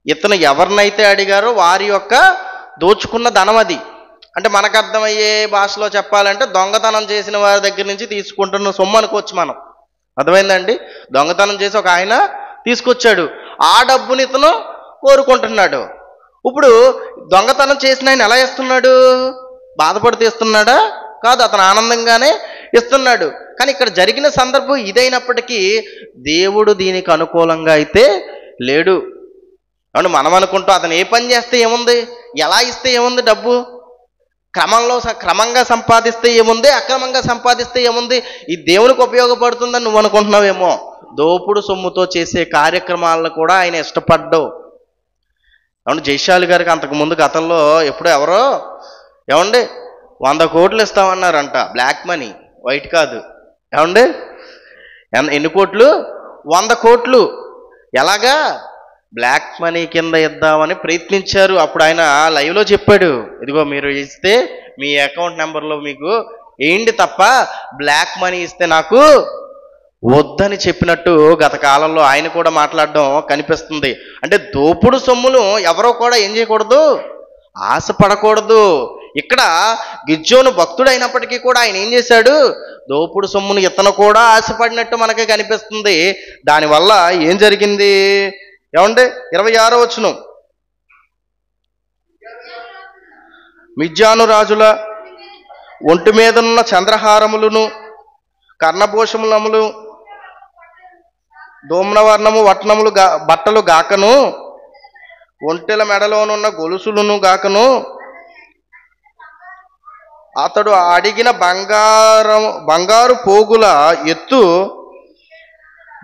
ఇతను ఎవరినైతే అడిగారో వారి యొక్క దోచుకున్న ధనం అది. అంటే మనకు అర్థమయ్యే భాషలో చెప్పాలంటే దొంగతనం చేసిన వారి దగ్గర నుంచి తీసుకుంటున్న సొమ్ము అనుకోవచ్చు మనం. అర్థమైందండి? దొంగతనం చేసి ఒక ఆయన తీసుకొచ్చాడు, ఆ డబ్బుని ఇతను కోరుకుంటున్నాడు. ఇప్పుడు దొంగతనం చేసిన ఆయన ఎలా ఇస్తున్నాడు? బాధపడుతూ ఇస్తున్నాడా? కాదు, అతను ఆనందంగానే ఇస్తున్నాడు. కానీ ఇక్కడ జరిగిన సందర్భం ఇదైనప్పటికీ దేవుడు దీనికి అనుకూలంగా అయితే లేడు. అవును, మనం అనుకుంటాం అతను ఏ పని చేస్తే ఏముంది, ఎలా ఇస్తే ఏముంది డబ్బు. క్రమంగా సంపాదిస్తే ఏముంది, అక్రమంగా సంపాదిస్తే ఏముంది, ఈ దేవునికి ఉపయోగపడుతుందని నువ్వు అనుకుంటున్నావేమో. దోపుడు సొమ్ముతో చేసే కార్యక్రమాలను కూడా ఆయన ఇష్టపడ్డావు. ఏమంటే జైశాలి గారికి అంతకుముందు గతంలో ఎప్పుడో ఎవరో ఏమండి 100 కోట్లు ఇస్తామన్నారంట, బ్లాక్ మనీ, వైట్ కాదు. ఏమండి ఎన్ని కోట్లు? 100 కోట్లు. ఎలాగా? బ్లాక్ మనీ కింద ఇద్దామని ప్రయత్నించారు. అప్పుడు ఆయన లైవ్లో చెప్పాడు, ఇదిగో మీరు ఇస్తే మీ అకౌంట్ నెంబర్లో మీకు ఏంటి తప్ప బ్లాక్ మనీ ఇస్తే నాకు వద్దని చెప్పినట్టు గత కాలంలో ఆయన కూడా మాట్లాడడం కనిపిస్తుంది. అంటే దోపుడు సొమ్ములు ఎవరో కూడా ఏం చేయకూడదు, ఆశపడకూడదు. ఇక్కడ గిద్యోను భక్తుడైనప్పటికీ కూడా ఆయన ఏం చేశాడు, దోపుడు సొమ్మును ఇతను కూడా ఆశపడినట్టు మనకి కనిపిస్తుంది. దానివల్ల ఏం జరిగింది ఏమంటే 26వ వచనం, మిద్యాను రాజుల ఒంటి మీదనున్న చంద్రహారములను కర్ణభూషములములు ధూమ్రవర్ణము వట్నములు బట్టలు గాకను ఒంటెల మెడలోనున్న గొలుసులను గాకను అతడు అడిగిన బంగారు పోగుల ఎత్తు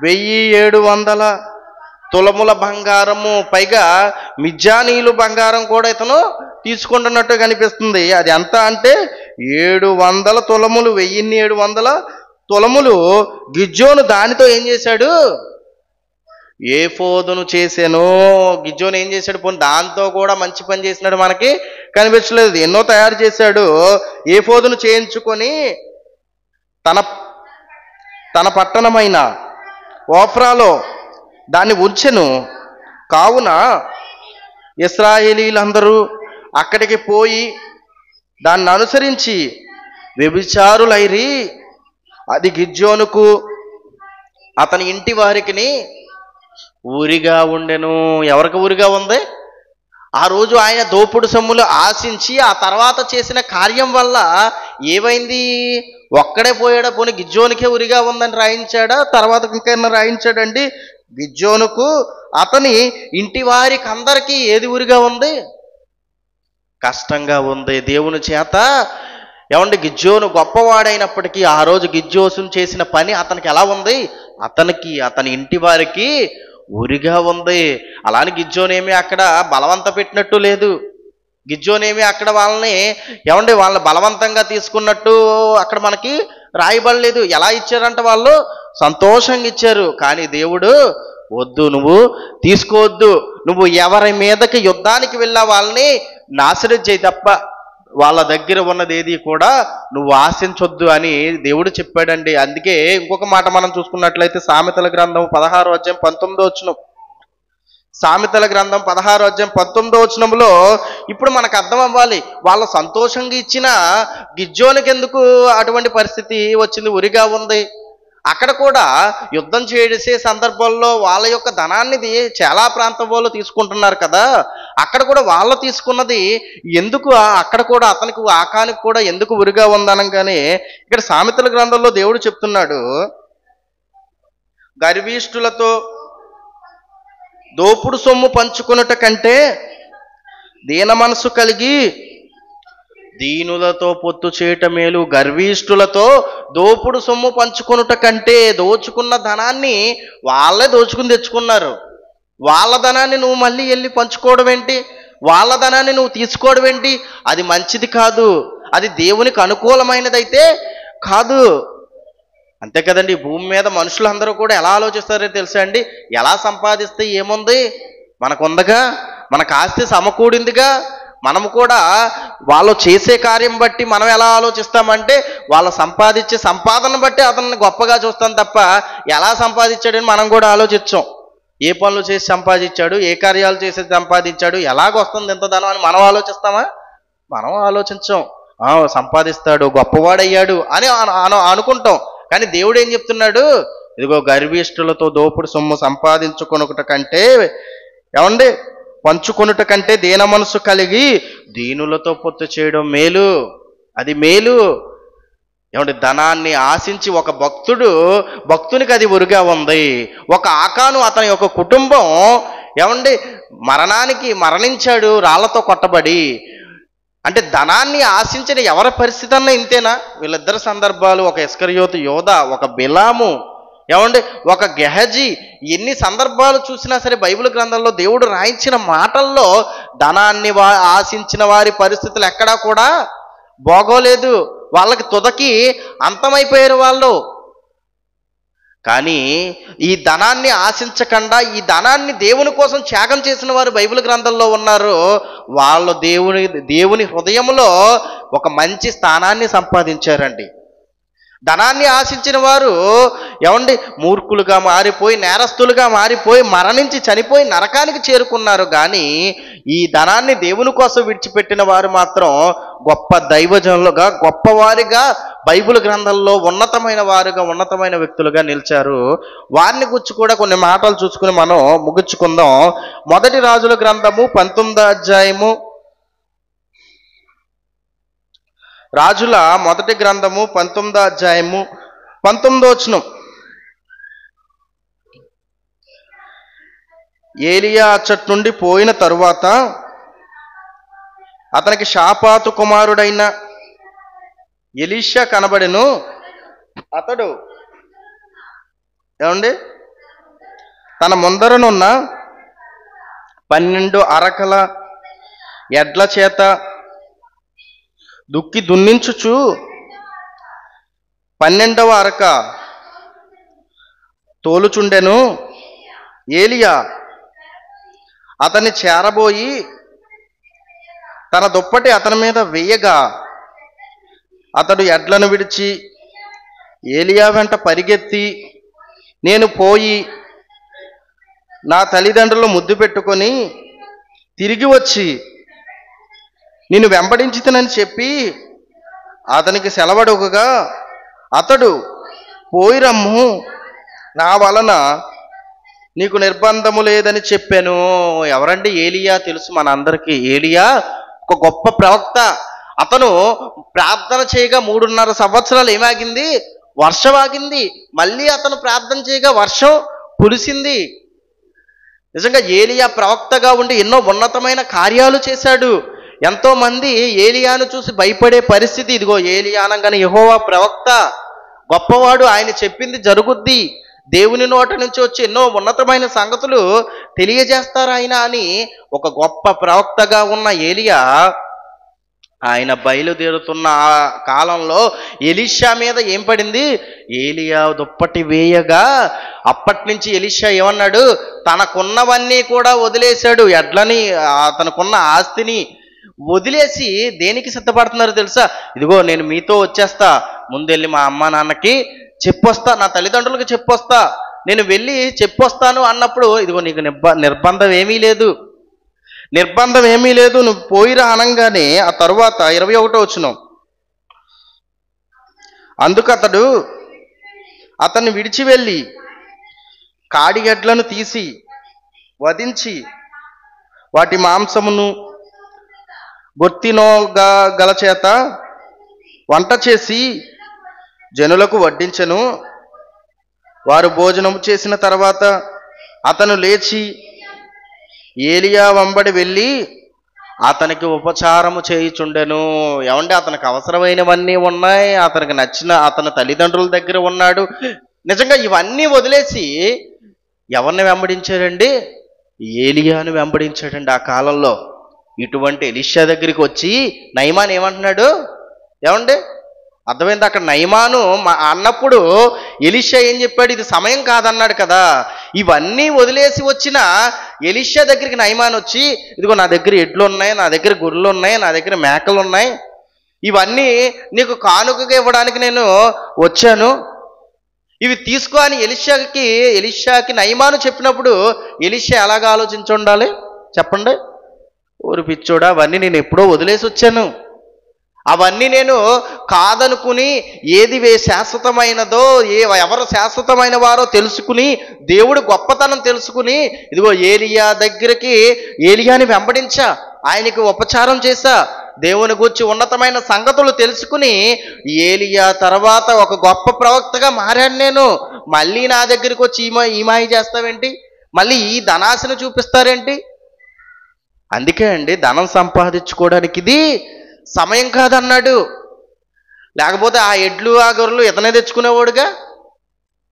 1700 తులముల బంగారము, పైగా మిద్యానీయులు బంగారం కూడా ఇతను తీసుకుంటున్నట్టు కనిపిస్తుంది. అది ఎంత అంటే 700 తులములు, 1700 తులములు. గిద్యోను దానితో ఏం చేశాడు, ఏఫోదును చేశాను. గిద్యోను ఏం చేశాడు, పోనీ దాంతో కూడా మంచి పని చేసినాడు మనకి కనిపించలేదు. ఎన్నో తయారు చేశాడు. ఏఫోదును చేయించుకొని తన పట్టణమైన ఓఫ్రాలో దాన్ని ఉంచెను. కావున ఇశ్రాయేలీలందరూ అక్కడికి పోయి దాన్ని అనుసరించి వ్యభిచారులైరి. అది గిద్యోనుకు అతని ఇంటి వారికి ఊరిగా ఉండెను. ఎవరికి ఊరిగా ఉంది? ఆ రోజు ఆయన దోపుడు సొమ్ములు ఆశించి ఆ తర్వాత చేసిన కార్యం వల్ల ఏమైంది? ఒక్కడే పోయాడా? పోనీ గిద్యోనికే ఉరిగా ఉందని రాయించాడా? తర్వాత ఇంకైనా రాయించాడండి? గిద్యోనుకు అతని ఇంటి వారికి అందరికీ ఏది ఊరిగా ఉంది? కష్టంగా ఉంది. దేవుని చేత ఏమంటే గిద్యోను గొప్పవాడైనప్పటికీ ఆ రోజు గిద్యోను చేసిన పని అతనికి ఎలా ఉంది? అతని ఇంటి వారికి ఊరిగా ఉంది. అలానే గిద్యోనేమి అక్కడ బలవంత పెట్టినట్టు లేదు. గిద్యోనేమి అక్కడ వాళ్ళని బలవంతంగా తీసుకున్నట్టు అక్కడ మనకి రాయబడలేదు. ఎలా ఇచ్చారంట? వాళ్ళు సంతోషంగా ఇచ్చారు. కానీ దేవుడు వద్దు, నువ్వు తీసుకోవద్దు, నువ్వు ఎవరి మీదకి యుద్ధానికి వెళ్ళా వాళ్ళని నాశనం చేయి తప్ప వాళ్ళ దగ్గర ఉన్నది ఏది కూడా నువ్వు ఆశించొద్దు అని దేవుడు చెప్పాడండి. అందుకే ఇంకొక మాట మనం చూసుకున్నట్లయితే సామెతల గ్రంథం 16వ అధ్యాయం 19వ వచనం, సామెతల గ్రంథం 16వ అధ్యాయం 19వ వచనంలో ఇప్పుడు మనకు అర్థం అవ్వాలి, వాళ్ళ సంతోషంగా ఇచ్చిన గిద్యోనికి ఎందుకు అటువంటి పరిస్థితి వచ్చింది, ఉరిగా ఉంది. అక్కడ కూడా యుద్ధం చేసే సందర్భంలో వాళ్ళ యొక్క ధనాన్ని చాలా ప్రాంతం వాళ్ళు తీసుకుంటున్నారు కదా, అక్కడ కూడా వాళ్ళు తీసుకున్నది ఎందుకు అక్కడ కూడా అతనికి ఆకానికి కూడా ఎందుకు ఉరిగా ఉందనగానే ఇక్కడ సామెతల గ్రంథంలో దేవుడు చెప్తున్నాడు, గర్విష్ఠులతో దోపుడు సొమ్ము పంచుకొనుట కంటే దీన మనసు కలిగి దీనులతో పొత్తు చేయటం మేలు. గర్విష్ఠులతో దోపుడు సొమ్ము పంచుకొనుట కంటే, దోచుకున్న ధనాన్ని వాళ్ళే దోచుకుని తెచ్చుకున్నారు. వాళ్ళ ధనాన్ని నువ్వు మళ్ళీ వెళ్ళి పంచుకోవడం ఏంటి? వాళ్ళ ధనాన్ని నువ్వు తీసుకోవడం ఏంటి? అది మంచిది కాదు. అది దేవునికి అనుకూలమైనదైతే కాదు. అంతే కదండి. భూమి మీద మనుషులందరూ కూడా ఎలా ఆలోచిస్తారో తెలుసా అండి? ఎలా సంపాదిస్తే ఏముంది, మనకుందగా, మనకు ఆస్తి సమకూడిందిగా, మనము కూడా వాళ్ళు చేసే కార్యం బట్టి మనం ఎలా ఆలోచిస్తామంటే వాళ్ళ సంపాదించే సంపాదన బట్టి అతన్ని గొప్పగా చూస్తాం తప్ప ఎలా సంపాదించాడని మనం కూడా ఆలోచించాం. ఏ పనులు చేసి సంపాదించాడు, ఏ కార్యాలు చేసి సంపాదించాడు, ఎలాగొస్తుంది ఎంత ధనం అని మనం ఆలోచిస్తామా? మనం ఆలోచించాం. సంపాదిస్తాడు, గొప్పవాడయ్యాడు అని అనుకుంటాం. కానీ దేవుడు ఏం చెప్తున్నాడు? ఇదిగో గర్విష్ఠులతో దోపుడు సొమ్ము సంపాదించుకొనుట కంటే పంచుకొనుట కంటే దీన మనసు కలిగి దీనులతో పొత్తు చేయడం మేలు. అది మేలు. ధనాన్ని ఆశించి ఒక భక్తునికి అది ఉరిగా ఉంది. ఒక ఆకాను అతని యొక్క కుటుంబం మరణించాడు రాళ్లతో కొట్టబడి. అంటే ధనాన్ని ఆశించిన ఎవరి పరిస్థితి అన్నా ఇంతేనా? వీళ్ళిద్దరి సందర్భాలు, ఒక ఇస్కరియోతు యోధ, ఒక బిలాము, ఏమండి ఒక గెహజీ, ఎన్ని సందర్భాలు చూసినా సరే బైబిల్ గ్రంథంలో దేవుడు రాయించిన మాటల్లో ధనాన్ని ఆశించిన వారి పరిస్థితులు ఎక్కడా కూడా బాగోలేదు. వాళ్ళకి తుదకి అంతమైపోయారు వాళ్ళు. కానీ ఈ ధనాన్ని ఆశించకుండా ఈ ధనాన్ని దేవుని కోసం త్యాగం చేసిన వారు బైబిల్ గ్రంథంలో ఉన్నారు. వాళ్ళు దేవుని హృదయంలో ఒక మంచి స్థానాన్ని సంపాదించారండి. ధనాన్ని ఆశించిన వారు ఏమండి మూర్ఖులుగా మారిపోయి, నేరస్తులుగా మారిపోయి, మరణించి చనిపోయి నరకానికి చేరుకున్నారు. కానీ ఈ ధనాన్ని దేవుని కోసం విడిచిపెట్టిన వారు మాత్రం గొప్ప దైవజనులుగా, గొప్పవారిగా, బైబిల్ గ్రంథంలో ఉన్నతమైన వారుగా, ఉన్నతమైన వ్యక్తులుగా నిలిచారు. వారిని గురించి కూడా కొన్ని మాటలు చూసుకుని మనం ముగించుకుందాం. మొదటి రాజుల గ్రంథము 19వ అధ్యాయము, రాజుల మొదటి గ్రంథము 19వ అధ్యాయము 19వ వచనం. ఏలియా అచ్చటి నుండి పోయిన తరువాత అతనికి షాపాతు కుమారుడైన ఎలీషా కనబడెను. అతడు ఏమండి తన ముందరనున్న 12 అరకల ఎడ్ల చేత దుక్కి దున్నించుచు 12వ అరక తోలుచుండెను. ఏలియా అతన్ని చేరబోయి తన దుప్పటి అతని మీద వేయగా అతడు ఎడ్లను విడిచి ఏలియా వెంట పరిగెత్తి, నేను పోయి నా తల్లిదండ్రులు ముద్దు పెట్టుకొని తిరిగి వచ్చి నిన్ను వెంబడించుతానని చెప్పి అతనికి సెలవడుగుగా అతడు, పోయి రమ్ము, నా వలన నీకు నిర్బంధము లేదని చెప్పాను. ఎవరండి? ఏలియా. తెలుసు మనందరికీ. ఏలియా ఒక గొప్ప ప్రవక్త. అతను ప్రార్థన చేయగా 3.5 సంవత్సరాలు ఏమాగింది? వర్షం ఆగింది. మళ్ళీ అతను ప్రార్థన చేయగా వర్షం కురిసింది. నిజంగా ఏలియా ప్రవక్తగా ఉండి ఎన్నో ఉన్నతమైన కార్యాలు చేశాడు. ఎంతో మంది ఏలియాను చూసి భయపడే పరిస్థితి. ఇదిగో ఏలియా అనగానే యెహోవా ప్రవక్త, గొప్పవాడు, ఆయన చెప్పింది జరుగుద్ది, దేవుని నోట నుంచి వచ్చి ఎన్నో ఉన్నతమైన సంగతులు తెలియజేస్తారు ఆయన అని ఒక గొప్ప ప్రవక్తగా ఉన్న ఏలియా, ఆయన బయలుదేరుతున్న ఆ కాలంలో ఎలీషా మీద ఏం పడింది? ఏలియా దుప్పటి వేయగా అప్పటి నుంచి ఎలీషా ఏమన్నాడు? తనకున్నవన్నీ కూడా వదిలేశాడు. ఎడ్లని, తనకున్న ఆస్తిని వదిలేసి దేనికి సిద్ధపడుతున్నారు తెలుసా? ఇదిగో నేను మీతో వచ్చేస్తా, ముందెళ్ళి మా అమ్మ నాన్నకి చెప్పొస్తా, నా తల్లిదండ్రులకు చెప్పొస్తా, నేను వెళ్ళి చెప్పొస్తాను అన్నప్పుడు ఇదిగో నీకు నిర్బంధం ఏమీ లేదు, నిర్బంధం ఏమీ లేదు, నువ్వు పోయిరా అనగానే ఆ తరువాత 21వ వచనం, అందుకు అతడు అతన్ని విడిచి వెళ్ళి కాడిగడ్లను తీసి వధించి వాటి మాంసమును బొత్తినోగా గల చేత వంట చేసి జనులకు వడ్డించెను. వారు భోజనము చేసిన తర్వాత అతను లేచి ఏలియా వెంబడి వెళ్ళి అతనికి ఉపచారము చేయుచుండెను. ఏమంటే అతనికి అవసరమైనవన్నీ ఉన్నాయి, అతనికి నచ్చిన అతని తల్లిదండ్రుల దగ్గర ఉన్నాడు. నిజంగా ఇవన్నీ వదిలేసి ఎవరిని వెంబడించాడండి? ఏలియాను వెంబడించాడండి. ఆ కాలంలో ఇటువంటి ఎలీషా దగ్గరికి వచ్చి నయమాన్ ఏమంటున్నాడు? ఏమండి అర్థమైంది? అక్కడ నయమాను అన్నప్పుడు ఎలీషా ఏం చెప్పాడు? ఇది సమయం కాదన్నాడు కదా. ఇవన్నీ వదిలేసి వచ్చిన ఎలీషా దగ్గరికి నయమాన్ వచ్చి, ఇదిగో నా దగ్గర ఎడ్లు ఉన్నాయి, నా దగ్గర గొర్రెలు ఉన్నాయి, నా దగ్గర మేకలు ఉన్నాయి, ఇవన్నీ నీకు కానుకగా ఇవ్వడానికి నేను వచ్చాను, ఇవి తీసుకో అని ఎలీషాకి నయమాను చెప్పినప్పుడు ఎలీషా ఎలాగ ఆలోచించి ఉండాలి చెప్పండి? ఊరు పిచ్చోడా, అవన్నీ నేను ఎప్పుడో వదిలేసి వచ్చాను, అవన్నీ నేను కాదనుకుని ఏది శాశ్వతమైనదో, ఎవరు శాశ్వతమైన వారో తెలుసుకుని, దేవుడు గొప్పతనం తెలుసుకుని, ఇదిగో ఏలియా దగ్గరికి ఏలియాని వెంబడించా, ఆయనకి ఉపచారం చేశా, దేవుని గురించి ఉన్నతమైన సంగతులు తెలుసుకుని ఏలియా తర్వాత ఒక గొప్ప ప్రవక్తగా మారాను నేను. మళ్ళీ నా దగ్గరికి వచ్చి ఈ మాయ చేస్తావేంటి? మళ్ళీ ఈ ధనాశను చూపిస్తారేంటి? అందుకే అండి ధనం సంపాదించుకోవడానికి ఇది సమయం కాదన్నాడు. లేకపోతే ఆ ఎడ్లు ఆ గొర్రెలు ఇతనే తెచ్చుకునేవాడుగా.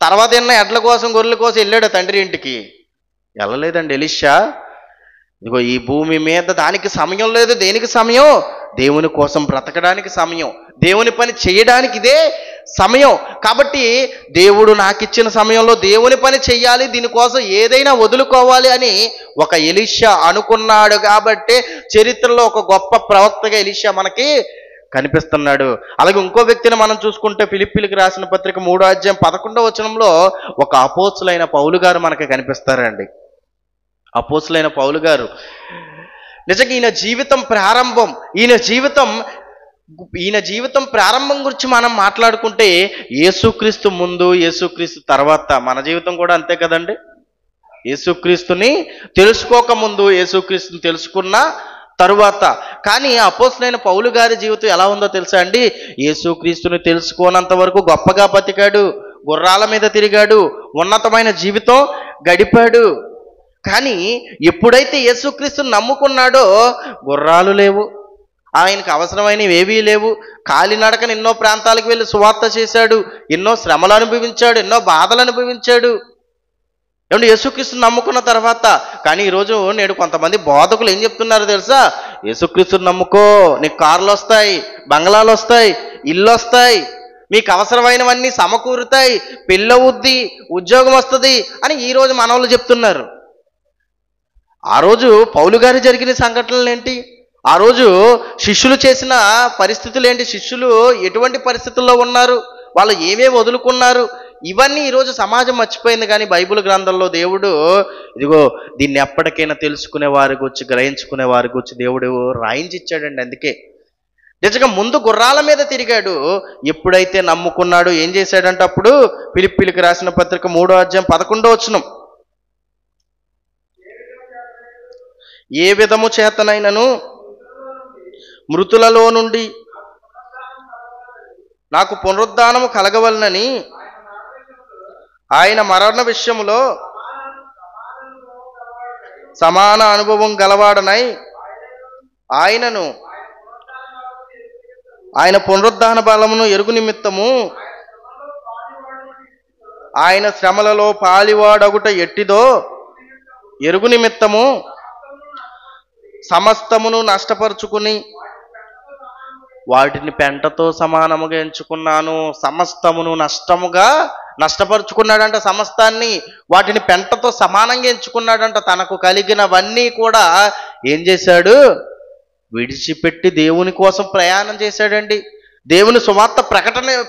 తర్వాత ఎడ్ల కోసం గొర్రెల కోసం వెళ్ళాడు తండ్రి ఇంటికి? వెళ్ళలేదండి ఎలీషా. ఇదిగో ఈ భూమి మీద దానికి సమయం లేదు. దేనికి సమయం? దేవుని కోసం బ్రతకడానికి సమయం, దేవుని పని చేయడానికి ఇదే సమయం. కాబట్టి దేవుడు నాకు ఇచ్చిన సమయంలో దేవుని పని చెయ్యాలి, దీనికోసం ఏదైనా వదులుకోవాలి అని ఒక ఎలీషా అనుకున్నాడు. కాబట్టి చరిత్రలో ఒక గొప్ప ప్రవక్తగా ఎలీషా మనకి కనిపిస్తున్నాడు. అలాగే ఇంకో వ్యక్తిని మనం చూసుకుంటే ఫిలిప్పీలకు రాసిన పత్రిక 3వ అధ్యాయం 11వ వచనంలో ఒక అపోస్తులైన పౌలు గారు మనకి కనిపిస్తారండి. అపోస్తులైన పౌలు గారు నిజంగా ఈయన జీవితం ప్రారంభం గురించి మనం మాట్లాడుకుంటే యేసుక్రీస్తు ముందు, యేసుక్రీస్తు తర్వాత మన జీవితం కూడా అంతే కదండి. యేసుక్రీస్తుని తెలుసుకోక ముందు, యేసుక్రీస్తుని తెలుసుకున్న తరువాత. కానీ అపోస్తులైన పౌలు గారి జీవితం ఎలా ఉందో తెలుసా అండి? యేసుక్రీస్తుని తెలుసుకోనంత వరకు గొప్పగా బతికాడు, గుర్రాల మీద తిరిగాడు, ఉన్నతమైన జీవితం గడిపాడు. కానీ ఎప్పుడైతే యేసుక్రీస్తుని నమ్ముకున్నాడో గుర్రాలు లేవు, ఆయనకు అవసరమైనవి ఏవీ లేవు. కాలినడకన ఎన్నో ప్రాంతాలకు వెళ్ళి సువార్త చేశాడు, ఎన్నో శ్రమలు అనుభవించాడు, ఎన్నో బాధలు అనుభవించాడు. ఏమంటే యేసుక్రీస్తుని నమ్ముకున్న తర్వాత. కానీ ఈరోజు నేడు కొంతమంది బోధకులు ఏం చెప్తున్నారో తెలుసా? యేసుక్రీస్తుని నమ్ముకో, నీకు కార్లు వస్తాయి, బంగ్లాలు వస్తాయి, ఇల్లు వస్తాయి, మీకు అవసరమైనవన్నీ సమకూరుతాయి, పెళ్ళవుద్ది, ఉద్యోగం వస్తుంది అని ఈరోజు మనవాళ్ళు చెప్తున్నారు. ఆ రోజు పౌలు గారి జరిగిన సంఘటనలు ఏంటి? ఆ రోజు శిష్యులు చేసిన పరిస్థితులు ఏంటి? శిష్యులు ఎటువంటి పరిస్థితుల్లో ఉన్నారు, వాళ్ళు ఏమేమి వదులుకున్నారు, ఇవన్నీ ఈరోజు సమాజం మర్చిపోయింది. కానీ బైబిల్ గ్రంథంలో దేవుడు ఇదిగో దీన్ని ఎప్పటికైనా తెలుసుకునే వారి గురించి, గ్రహించుకునే వారి గురించి దేవుడు రాయించి ఇచ్చాడండి. అందుకే నిజంగా ముందు గుర్రాల మీద తిరిగాడు. ఎప్పుడైతే నమ్ముకున్నాడు ఏం చేశాడంటే అప్పుడు ఫిలిప్పీలకు రాసిన పత్రిక 3వ అధ్యాయం 11వ వచనం, ఏ విధము చేతనైనను మృతులలో నుండి నాకు పునరుద్ధానము కలగవలనని ఆయన మరణ విషయములో సమాన అనుభవం గలవాడనై ఆయన పునరుద్ధాన బలమును ఎరుగు నిమిత్తము ఆయన శ్రమలలో పాలివాడగుట ఎట్టిదో ఎరుగు నిమిత్తము సమస్తమును నష్టపరుచుకుని వాటిని పెంటతో సమానముగా ఎంచుకున్నాను. సమస్తమును నష్టపరుచుకున్నాడంట. సమస్తాన్ని వాటిని పెంటతో సమానంగా ఎంచుకున్నాడంట. తనకు కలిగినవన్నీ కూడా ఏం చేశాడు? విడిచిపెట్టి దేవుని కోసం ప్రయాణం చేశాడండి. దేవుని సువార్త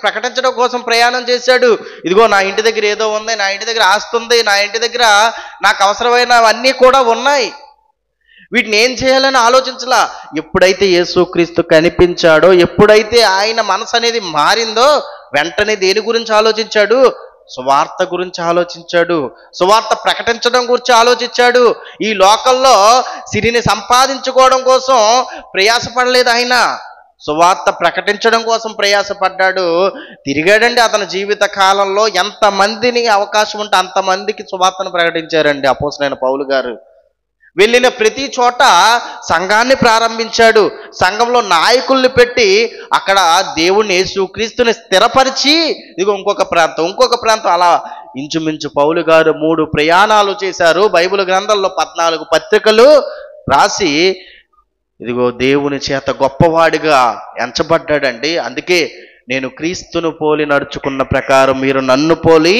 ప్రకటించడం కోసం ప్రయాణం చేశాడు. ఇదిగో నా ఇంటి దగ్గర ఏదో ఉంది, నా ఇంటి దగ్గర ఆస్తి ఉంది, నా ఇంటి దగ్గర నాకు అవసరమైనవన్నీ కూడా ఉన్నాయి, వీటిని ఏం చేయాలని ఆలోచించలా. ఎప్పుడైతే యేసుక్రీస్తు కనిపించాడో, ఎప్పుడైతే ఆయన మనసు అనేది మారిందో, వెంటనే దేని గురించి ఆలోచించాడు? సువార్త గురించి ఆలోచించాడు, సువార్త ప్రకటించడం గురించి ఆలోచించాడు. ఈ లోకంలో సిరిని సంపాదించుకోవడం కోసం ప్రయాసపడలేదు ఆయన, సువార్త ప్రకటించడం కోసం ప్రయాసపడ్డాడు. తిరిగాడండి. అతని జీవిత కాలంలో ఎంతమందిని అవకాశం ఉంటే అంతమందికి సువార్తను ప్రకటించారండి అపోస్తలుడైన పౌలు గారు. వెళ్ళిన ప్రతి చోట సంఘాన్ని ప్రారంభించాడు, సంఘంలో నాయకుల్ని పెట్టి అక్కడ దేవుని యేసుక్రీస్తుని స్థిరపరిచి ఇదిగో ఇంకొక ప్రాంతం అలా ఇంచుమించు పౌలు గారు 3 ప్రయాణాలు చేశారు. బైబిల్ గ్రంథంలో 14 పత్రికలు రాసి ఇదిగో దేవుని చేత గొప్పవాడిగా ఎంచబడ్డాడండి. అందుకే నేను క్రీస్తును పోలి నడుచుకున్న ప్రకారం మీరు నన్ను పోలి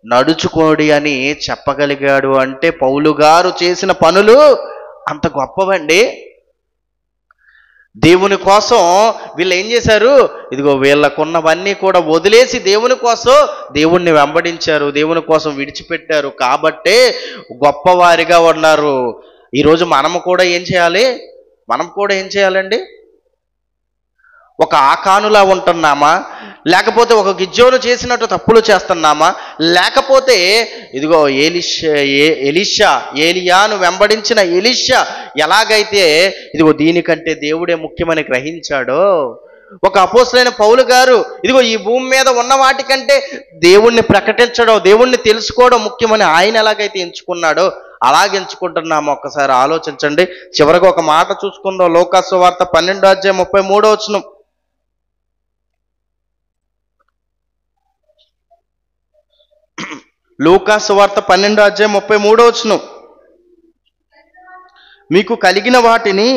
నడుచుకోడి అని చెప్పగలిగాడు. అంటే పౌలు గారు చేసిన పనులు అంత గొప్పవండి. దేవుని కోసం వీళ్ళు ఏం చేశారు? ఇదిగో వీళ్ళకున్నవన్నీ కూడా వదిలేసి దేవుని కోసం దేవుణ్ణి వెంబడించారు, దేవుని కోసం విడిచిపెట్టారు. కాబట్టే గొప్పవారిగా ఉన్నారు. ఈరోజు మనము కూడా ఏం చేయాలండి? ఒక ఆకానులా ఉంటున్నామా? లేకపోతే ఒక గిజ్జోను చేసినట్టు తప్పులు చేస్తున్నామా? లేకపోతే ఇదిగో ఏలియాను వెంబడించిన ఎలీషా ఎలాగైతే ఇదిగో దీనికంటే దేవుడే ముఖ్యమని గ్రహించాడో, ఒక అపోస్తలుడైన పౌలు గారు ఇదిగో ఈ భూమి మీద ఉన్న వాటికంటే దేవుణ్ణి ప్రకటించడం, దేవుణ్ణి తెలుసుకోవడం ముఖ్యమని ఆయన ఎలాగైతే ఎంచుకున్నాడో, అలాగెంచుకుంటున్నాము? ఒక్కసారి ఆలోచించండి. చివరికి ఒక మాట చూసుకుందాం. లూకాసు వార్త 12:33. లూకాసు వార్త 12:33. మీకు కలిగిన వాటిని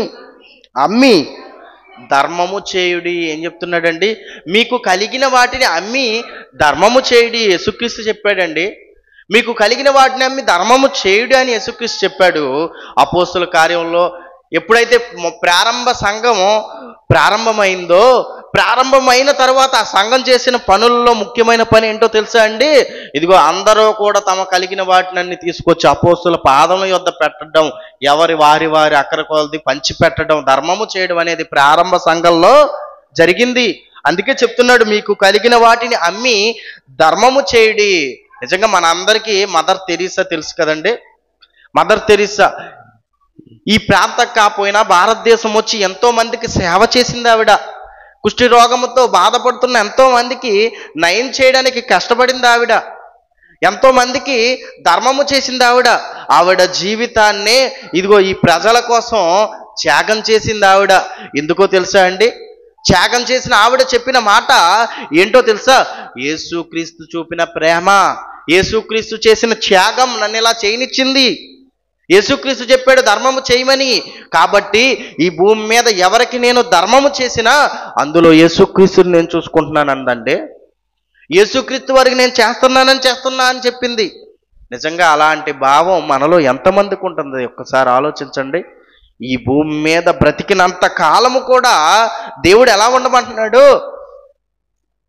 అమ్మి ధర్మము చేయుడి. ఏం చెప్తున్నాడండి? మీకు కలిగిన వాటిని అమ్మి ధర్మము చేయుడి. యేసుక్రీస్తు చెప్పాడండి. మీకు కలిగిన వాటిని అమ్మి ధర్మము చేయుడి అని యేసుక్రీస్తు చెప్పాడు. అపోస్తుల కార్యంలో ఎప్పుడైతే ప్రారంభ సంఘము ప్రారంభమైందో, ప్రారంభమైన తర్వాత ఆ సంఘం చేసిన పనుల్లో ముఖ్యమైన పని ఏంటో తెలుసా అండి? ఇదిగో అందరూ కూడా తమ కలిగిన వాటినన్ని తీసుకొచ్చి అపోస్తుల పాదముల యొద్ద పెట్టడం, ఎవరి వారి అక్కర కొలది పంచి పెట్టడం, ధర్మము చేయడం అనేది ప్రారంభ సంఘంలో జరిగింది. అందుకే చెప్తున్నాడు, మీకు కలిగిన వాటిని అమ్మి ధర్మము చేయుడి. నిజంగా మన అందరికీ మదర్ తెరీసా తెలుసు కదండి. మదర్ తెరీసా ఈ ప్రాంతం కాపోయినా భారతదేశం వచ్చి ఎంతో మందికి సేవ చేసింది ఆవిడ. కుష్టి రోగముతో బాధపడుతున్న ఎంతో మందికి నయం చేయడానికి కష్టపడింది ఆవిడ. ఎంతో మందికి ధర్మము చేసింది ఆవిడ. ఆవిడ జీవితాన్నే ఇదిగో ఈ ప్రజల కోసం త్యాగం చేసింది ఆవిడ. ఎందుకో తెలుసా అండి? త్యాగం చేసిన ఆవిడ చెప్పిన మాట ఏంటో తెలుసా? యేసుక్రీస్తు చూపిన ప్రేమ, యేసుక్రీస్తు చేసిన త్యాగం నన్ను ఇలా చేయనిచ్చింది. యేసుక్రీస్తు చెప్పాడు ధర్మము చేయమని. కాబట్టి ఈ భూమి మీద ఎవరికి నేను ధర్మము చేసినా అందులో యేసుక్రీస్తుని నేను చూసుకుంటున్నాను అందండి. యేసుక్రీస్తు వారికి నేను చేస్తున్నా అని చెప్పింది. నిజంగా అలాంటి భావం మనలో ఎంతమందికి ఉంటుంది? ఒక్కసారి ఆలోచించండి. ఈ భూమి మీద బ్రతికినంత కాలము కూడా దేవుడు ఎలా ఉండమంటున్నాడు?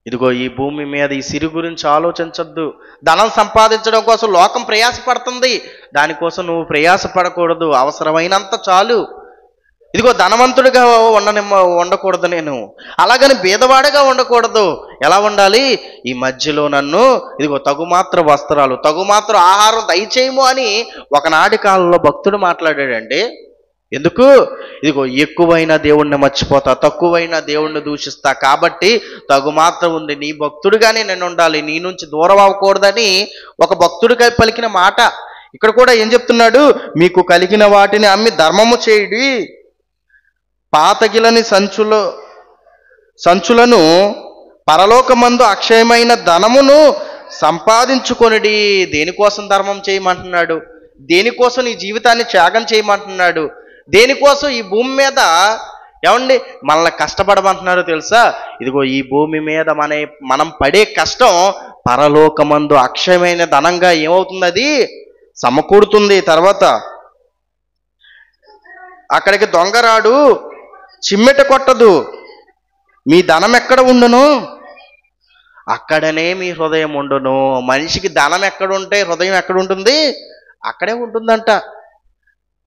ఇదిగో ఈ భూమి మీద ఈ సిరి గురించి ఆలోచించద్దు. ధనం సంపాదించడం కోసం లోకం ప్రయాసపడుతుంది, దానికోసం నువ్వు ప్రయాసపడకూడదు. అవసరమైనంత చాలు. ఇదిగో ధనవంతుడిగా ఉండకూడదు నేను, అలాగని బీదవాడిగా ఉండకూడదు. ఎలా ఉండాలి? ఈ మధ్యలో నన్ను ఇదిగో తగుమాత్ర వస్త్రాలు, తగుమాత్ర ఆహారం దయచేయము అని ఒకనాటి కాలంలో భక్తుడు మాట్లాడాడండి. ఎందుకు? ఇదిగో ఎక్కువైన దేవుణ్ణి మర్చిపోతా, తక్కువైన దేవుణ్ణి దూషిస్తా, కాబట్టి తగుమాత్రం ఉంది, నీ భక్తుడిగానే నేను ఉండాలి, నీ నుంచి దూరం అవ్వకూడదని ఒక భక్తుడిగా పలికిన మాట. ఇక్కడ కూడా ఏం చెప్తున్నాడు? మీకు కలిగిన వాటిని అమ్మి ధర్మము చేయుడి, పాతగిలని సంచులను పరలోకమందు అక్షయమైన ధనమును సంపాదించుకొనిడి. దేనికోసం ధర్మం చేయమంటున్నాడు? దేనికోసం నీ జీవితాన్ని త్యాగం చేయమంటున్నాడు? దేనికోసం ఈ భూమి మీద ఏమండి మనల్ని కష్టపడమంటున్నారో తెలుసా? ఇదిగో ఈ భూమి మీద మనం పడే కష్టం పరలోకమందు అక్షయమైన ధనంగా ఏమవుతుంది? అది సమకూడుతుంది. తర్వాత అక్కడికి దొంగరాడు చిమ్మెట కొట్టదు. మీ ధనం ఎక్కడ ఉండును అక్కడనే మీ హృదయం ఉండును. మనిషికి ధనం ఎక్కడుంటే హృదయం ఎక్కడ ఉంటుంది? అక్కడే ఉంటుందంట.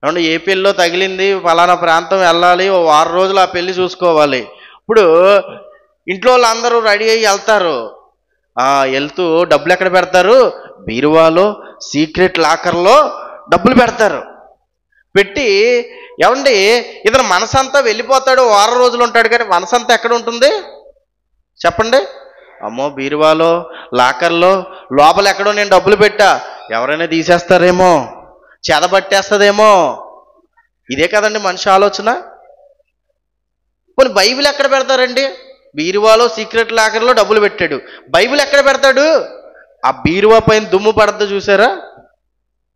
ఏమంటే ఏ పెళ్ళిలో తగిలింది, ఫలానా ప్రాంతం వెళ్ళాలి, ఓ 6 రోజులు ఆ పెళ్ళి చూసుకోవాలి. ఇప్పుడు ఇంట్లో వాళ్ళందరూ రెడీ అయ్యి వెళ్తారు. వెళ్తూ డబ్బులు ఎక్కడ పెడతారు? బీరువాలో, సీక్రెట్ లాకర్లో డబ్బులు పెడతారు. పెట్టి ఏమండి ఇతను మనసంతా వెళ్ళిపోతాడు, 6 రోజులు ఉంటాడు, కానీ మనసంతా ఎక్కడ ఉంటుంది చెప్పండి? అమ్మో బీరువాలో, లాకర్లో, లోపల ఎక్కడో నేను డబ్బులు పెట్టా, ఎవరైనా తీసేస్తారేమో, చెదబట్టేస్తుందేమో. ఇదే కదండి మనిషి ఆలోచన. కొన్ని బైబిల్ ఎక్కడ పెడతారండి? బీరువాలో, సీక్రెట్ లాకర్లో డబ్బులు పెట్టాడు. బైబిల్ ఎక్కడ పెడతాడు? ఆ బీరువా పైన దుమ్ము పడద్దు చూసారా?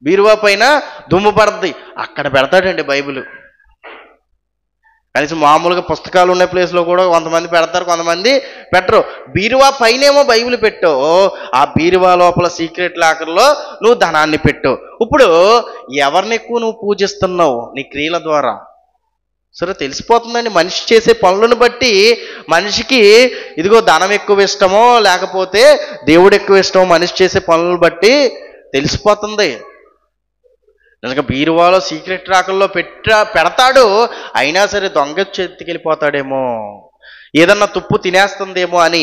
బీరువా పైన దుమ్ము పడద్ది, అక్కడ పెడతాడండి బైబిల్. కనీసం మామూలుగా పుస్తకాలు ఉన్న ప్లేస్లో కూడా కొంతమంది పెడతారు, కొంతమంది పెట్టరు. బీరువా పైనేమో బైబిల్ పెట్టు, ఆ బీరువా లోపల సీక్రెట్ లాకర్లో నువ్వు ధనాన్ని పెట్టు. ఇప్పుడు ఎవరిని ఎక్కువ నువ్వు పూజిస్తున్నావు నీ క్రియల ద్వారా? సరే తెలిసిపోతుందండి. మనిషి చేసే పనులను బట్టి మనిషికి ఇదిగో ధనం ఎక్కువ ఇష్టమో లేకపోతే దేవుడు ఎక్కువ ఇష్టమో మనిషి చేసే పనులను బట్టి తెలిసిపోతుంది. నిజంగా బీరువాలో, సీక్రెట్ లాకర్లో పెడతాడు, అయినా సరే దొంగ చేతికెళ్ళిపోతాడేమో, ఏదన్నా తుప్పు తినేస్తుందేమో అని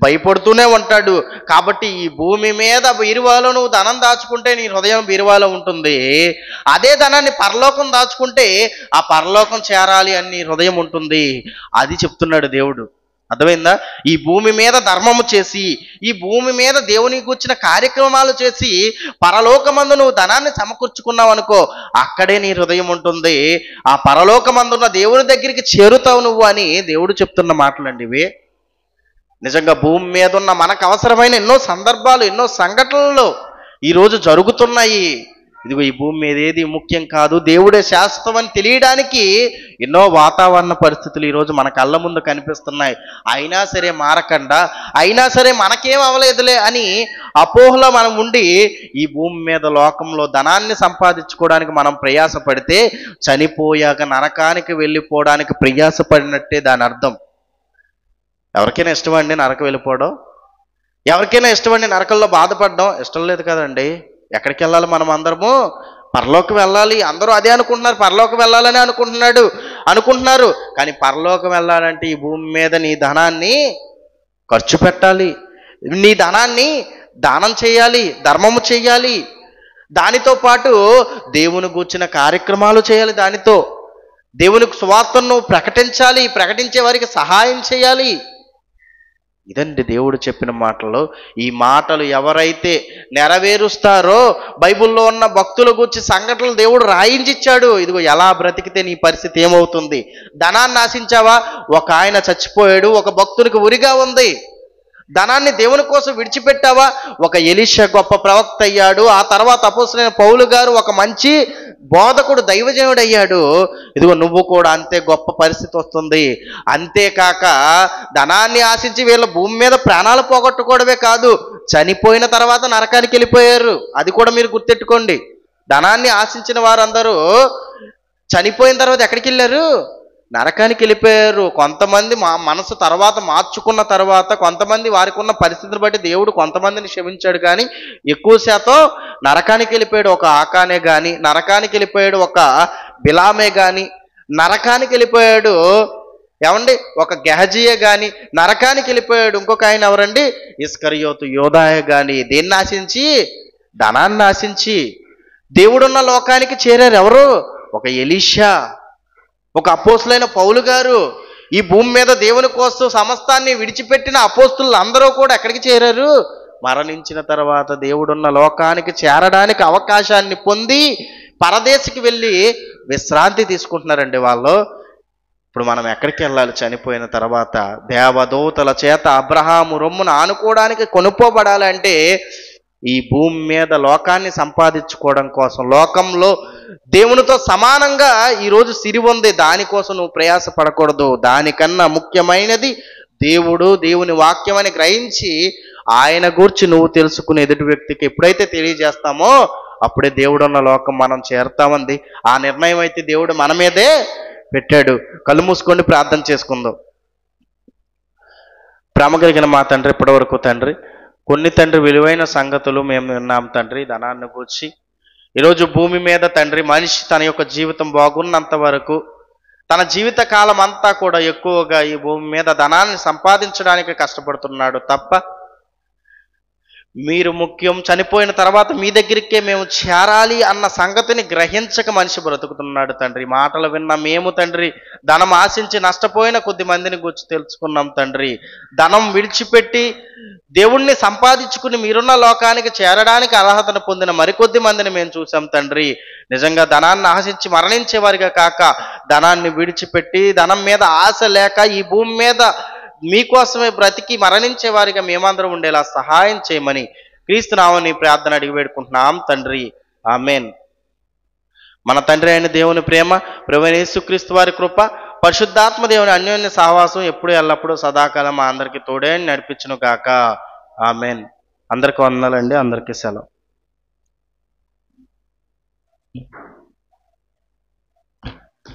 భయపడుతూనే ఉంటాడు. కాబట్టి ఈ భూమి మీద బీరువాలో నువ్వు ధనం దాచుకుంటే నీ హృదయం బీరువాలో ఉంటుంది. అదే ధనాన్ని పరలోకం దాచుకుంటే ఆ పరలోకం చేరాలి అని నీ హృదయం ఉంటుంది. అది చెప్తున్నాడు దేవుడు. అర్థమైందా? ఈ భూమి మీద ధర్మము చేసి, ఈ భూమి మీద దేవుని కూర్చిన కార్యక్రమాలు చేసి, పరలోకమందు నువ్వు ధనాన్ని సమకూర్చుకున్నావు అనుకో, అక్కడే నీ హృదయం ఉంటుంది. ఆ పరలోకమందున్న దేవుని దగ్గరికి చేరుతావు నువ్వు అని దేవుడు చెప్తున్న మాటలండి ఇవే. నిజంగా భూమి మీద ఉన్న మనకు అవసరమైన ఎన్నో సందర్భాలు, ఎన్నో సంఘటనలు ఈరోజు జరుగుతున్నాయి. ఇదిగో ఈ భూమి మీద ఏది ముఖ్యం కాదు, దేవుడే శాశ్వతం అని తెలియడానికి ఎన్నో వాతావరణ పరిస్థితులు ఈరోజు మన కళ్ళ ముందు కనిపిస్తున్నాయి. అయినా సరే మారకుండా, అయినా సరే మనకేం అవ్వలేదులే అని అపోహలో మనం ఉండి ఈ భూమి మీద లోకంలో ధనాన్ని సంపాదించుకోవడానికి మనం ప్రయాసపడితే చనిపోయాక నరకానికి వెళ్ళిపోవడానికి ప్రయాసపడినట్టే దాని అర్థం. ఎవరికైనా ఇష్టమండి నరకం వెళ్ళిపోవడం? ఎవరికైనా ఇష్టమండి నరకంలో బాధపడడం? ఇష్టం లేదు కదండి. ఎక్కడికి వెళ్ళాలి? మనం అందరము పరలోకం వెళ్ళాలి. అందరూ అదే అనుకుంటున్నారు, పరలోకం వెళ్ళాలని అనుకుంటున్నారు. కానీ పరలోకం వెళ్ళాలంటే ఈ భూమి మీద నీ ధనాన్ని ఖర్చు పెట్టాలి, నీ ధనాన్ని దానం చేయాలి, ధర్మము చేయాలి. దానితో పాటు దేవుని గూర్చిన కార్యక్రమాలు చేయాలి. దానితో దేవునికి సువార్తను ప్రకటించాలి, ప్రకటించే వారికి సహాయం చేయాలి. ఇదండి దేవుడు చెప్పిన మాటలు. ఈ మాటలు ఎవరైతే నెరవేరుస్తారో, బైబిల్లో ఉన్న భక్తుల గురించి సంఘటనలు దేవుడు రాయించిచ్చాడు. ఇదిగో ఎలా బ్రతికితే నీ పరిస్థితి ఏమవుతుంది. ధనాన్ని ఆశించావా? ఒక ఆయన చచ్చిపోయాడు, ఒక భక్తునికి ఉరిగా ఉంది. ధనాన్ని దేవుని కోసం విడిచిపెట్టావా? ఒక ఎలీషా గొప్ప ప్రవక్త అయ్యాడు. ఆ తర్వాత అపోస్తలుడైన పౌలు గారు ఒక మంచి బోధకుడు, దైవజనుడు అయ్యాడు. ఇదిగో నువ్వు కూడా అంతే గొప్ప పరిస్థితి వస్తుంది. అంతేకాక ధనాన్ని ఆశించి వీళ్ళ భూమి మీద ప్రాణాలు పోగొట్టుకోవడమే కాదు, చనిపోయిన తర్వాత నరకానికి వెళ్ళిపోయారు. అది కూడా మీరు గుర్తెట్టుకోండి. ధనాన్ని ఆశించిన వారందరూ చనిపోయిన తర్వాత ఎక్కడికి వెళ్ళారు? నరకానికి వెళ్ళిపోయారు. కొంతమంది మనసు తర్వాత మార్చుకున్న తర్వాత, కొంతమంది వారికి ఉన్న పరిస్థితిని బట్టి దేవుడు కొంతమందిని క్షమించాడు. కానీ ఎక్కువ శాతం నరకానికి వెళ్ళిపోయాడు ఒక ఆకానే కానీ, నరకానికి వెళ్ళిపోయాడు ఒక బిలామే కానీ, నరకానికి వెళ్ళిపోయాడు ఏమండి ఒక గెహజీయే కానీ, నరకానికి వెళ్ళిపోయాడు ఇంకొక ఆయన ఎవరండి? ఇస్కరియోతు యోధాయ కానీ. దేన్ని ఆశించి? ధనాన్ని ఆశించి. దేవుడున్న లోకానికి చేరారు ఎవరు? ఒక ఎలీషా, ఒక అపోస్తులైన పౌలు గారు. ఈ భూమి మీద దేవుని కోసం సమస్తాన్ని విడిచిపెట్టిన అపోస్తులు అందరూ కూడా ఎక్కడికి చేరారు? మరణించిన తర్వాత దేవుడున్న లోకానికి చేరడానికి అవకాశాన్ని పొంది పరదేశికి వెళ్ళి విశ్రాంతి తీసుకుంటున్నారండి వాళ్ళు. ఇప్పుడు మనం ఎక్కడికి వెళ్ళాలి? చనిపోయిన తర్వాత దేవదూతల చేత అబ్రహాము రొమ్మును ఆనుకోవడానికి కొనుక్కోబడాలంటే ఈ భూమి మీద లోకాన్ని సంపాదించుకోవడం కోసం, లోకంలో దేవునితో సమానంగా ఈరోజు సిరి ఉంది, దానికోసం నువ్వు ప్రయాస పడకూడదు. దానికన్నా ముఖ్యమైనది దేవుడు, దేవుని వాక్యం అని గ్రహించి ఆయన గురించి నువ్వు తెలుసుకుని ఎదుటి వ్యక్తికి ఎప్పుడైతే తెలియజేస్తామో అప్పుడే దేవుడున్న లోకం మనం చేరతామంది. ఆ నిర్ణయం అయితే దేవుడు మన మీదే పెట్టాడు. కళ్ళు మూసుకొని ప్రార్థన చేసుకుందాం. ప్రేమ కలిగిన మా తండ్రి, ఇప్పటివరకు తండ్రి కొన్ని తండ్రి విలువైన సంగతులు మేము విన్నాం తండ్రి. ధనాన్ని గూర్చి ఈరోజు భూమి మీద తండ్రి మనిషి తన యొక్క జీవితం బాగున్నంత వరకు, తన జీవిత కాలం అంతా కూడా ఎక్కువగా ఈ భూమి మీద ధనాన్ని సంపాదించడానికి కష్టపడుతున్నాడు తప్ప మీరు ముఖ్యం, చనిపోయిన తర్వాత మీ దగ్గరికే మేము చేరాలి అన్న సంగతిని గ్రహించక మనిషి బ్రతుకుతున్నాడు తండ్రి. మాటలు విన్న మేము తండ్రి ధనం ఆశించి నష్టపోయిన కొద్ది మందిని గురించి తెలుసుకున్నాం తండ్రి. ధనం విడిచిపెట్టి దేవుణ్ణి సంపాదించుకుని మీరున్న లోకానికి చేరడానికి అర్హతను పొందిన మరికొద్ది మందిని మేము చూసాం తండ్రి. నిజంగా ధనాన్ని ఆశించి మరణించే వారిగా కాక, ధనాన్ని విడిచిపెట్టి ధనం మీద ఆశ లేక ఈ భూమి మీద మీకోసమే బ్రతికి మరణించే వారిగా మేమందరం ఉండేలా సహాయం చేయమని క్రీస్తు నామమున ప్రార్థన అడిగి వేడుకుంటున్నాం తండ్రి. ఆమేన్. మన తండ్రి అయిన దేవుని ప్రేమ, ప్రభువైన యేసుక్రీస్తు వారి కృప, పరిశుద్ధాత్మ దేవుని అన్యోన్య సహవాసం ఎప్పుడు ఎల్లప్పుడూ సదాకాలం మా అందరికీ తోడే నడిపించును గాక. ఆమేన్. అందరికీ వందనాలండి. అందరికీ సెలవు.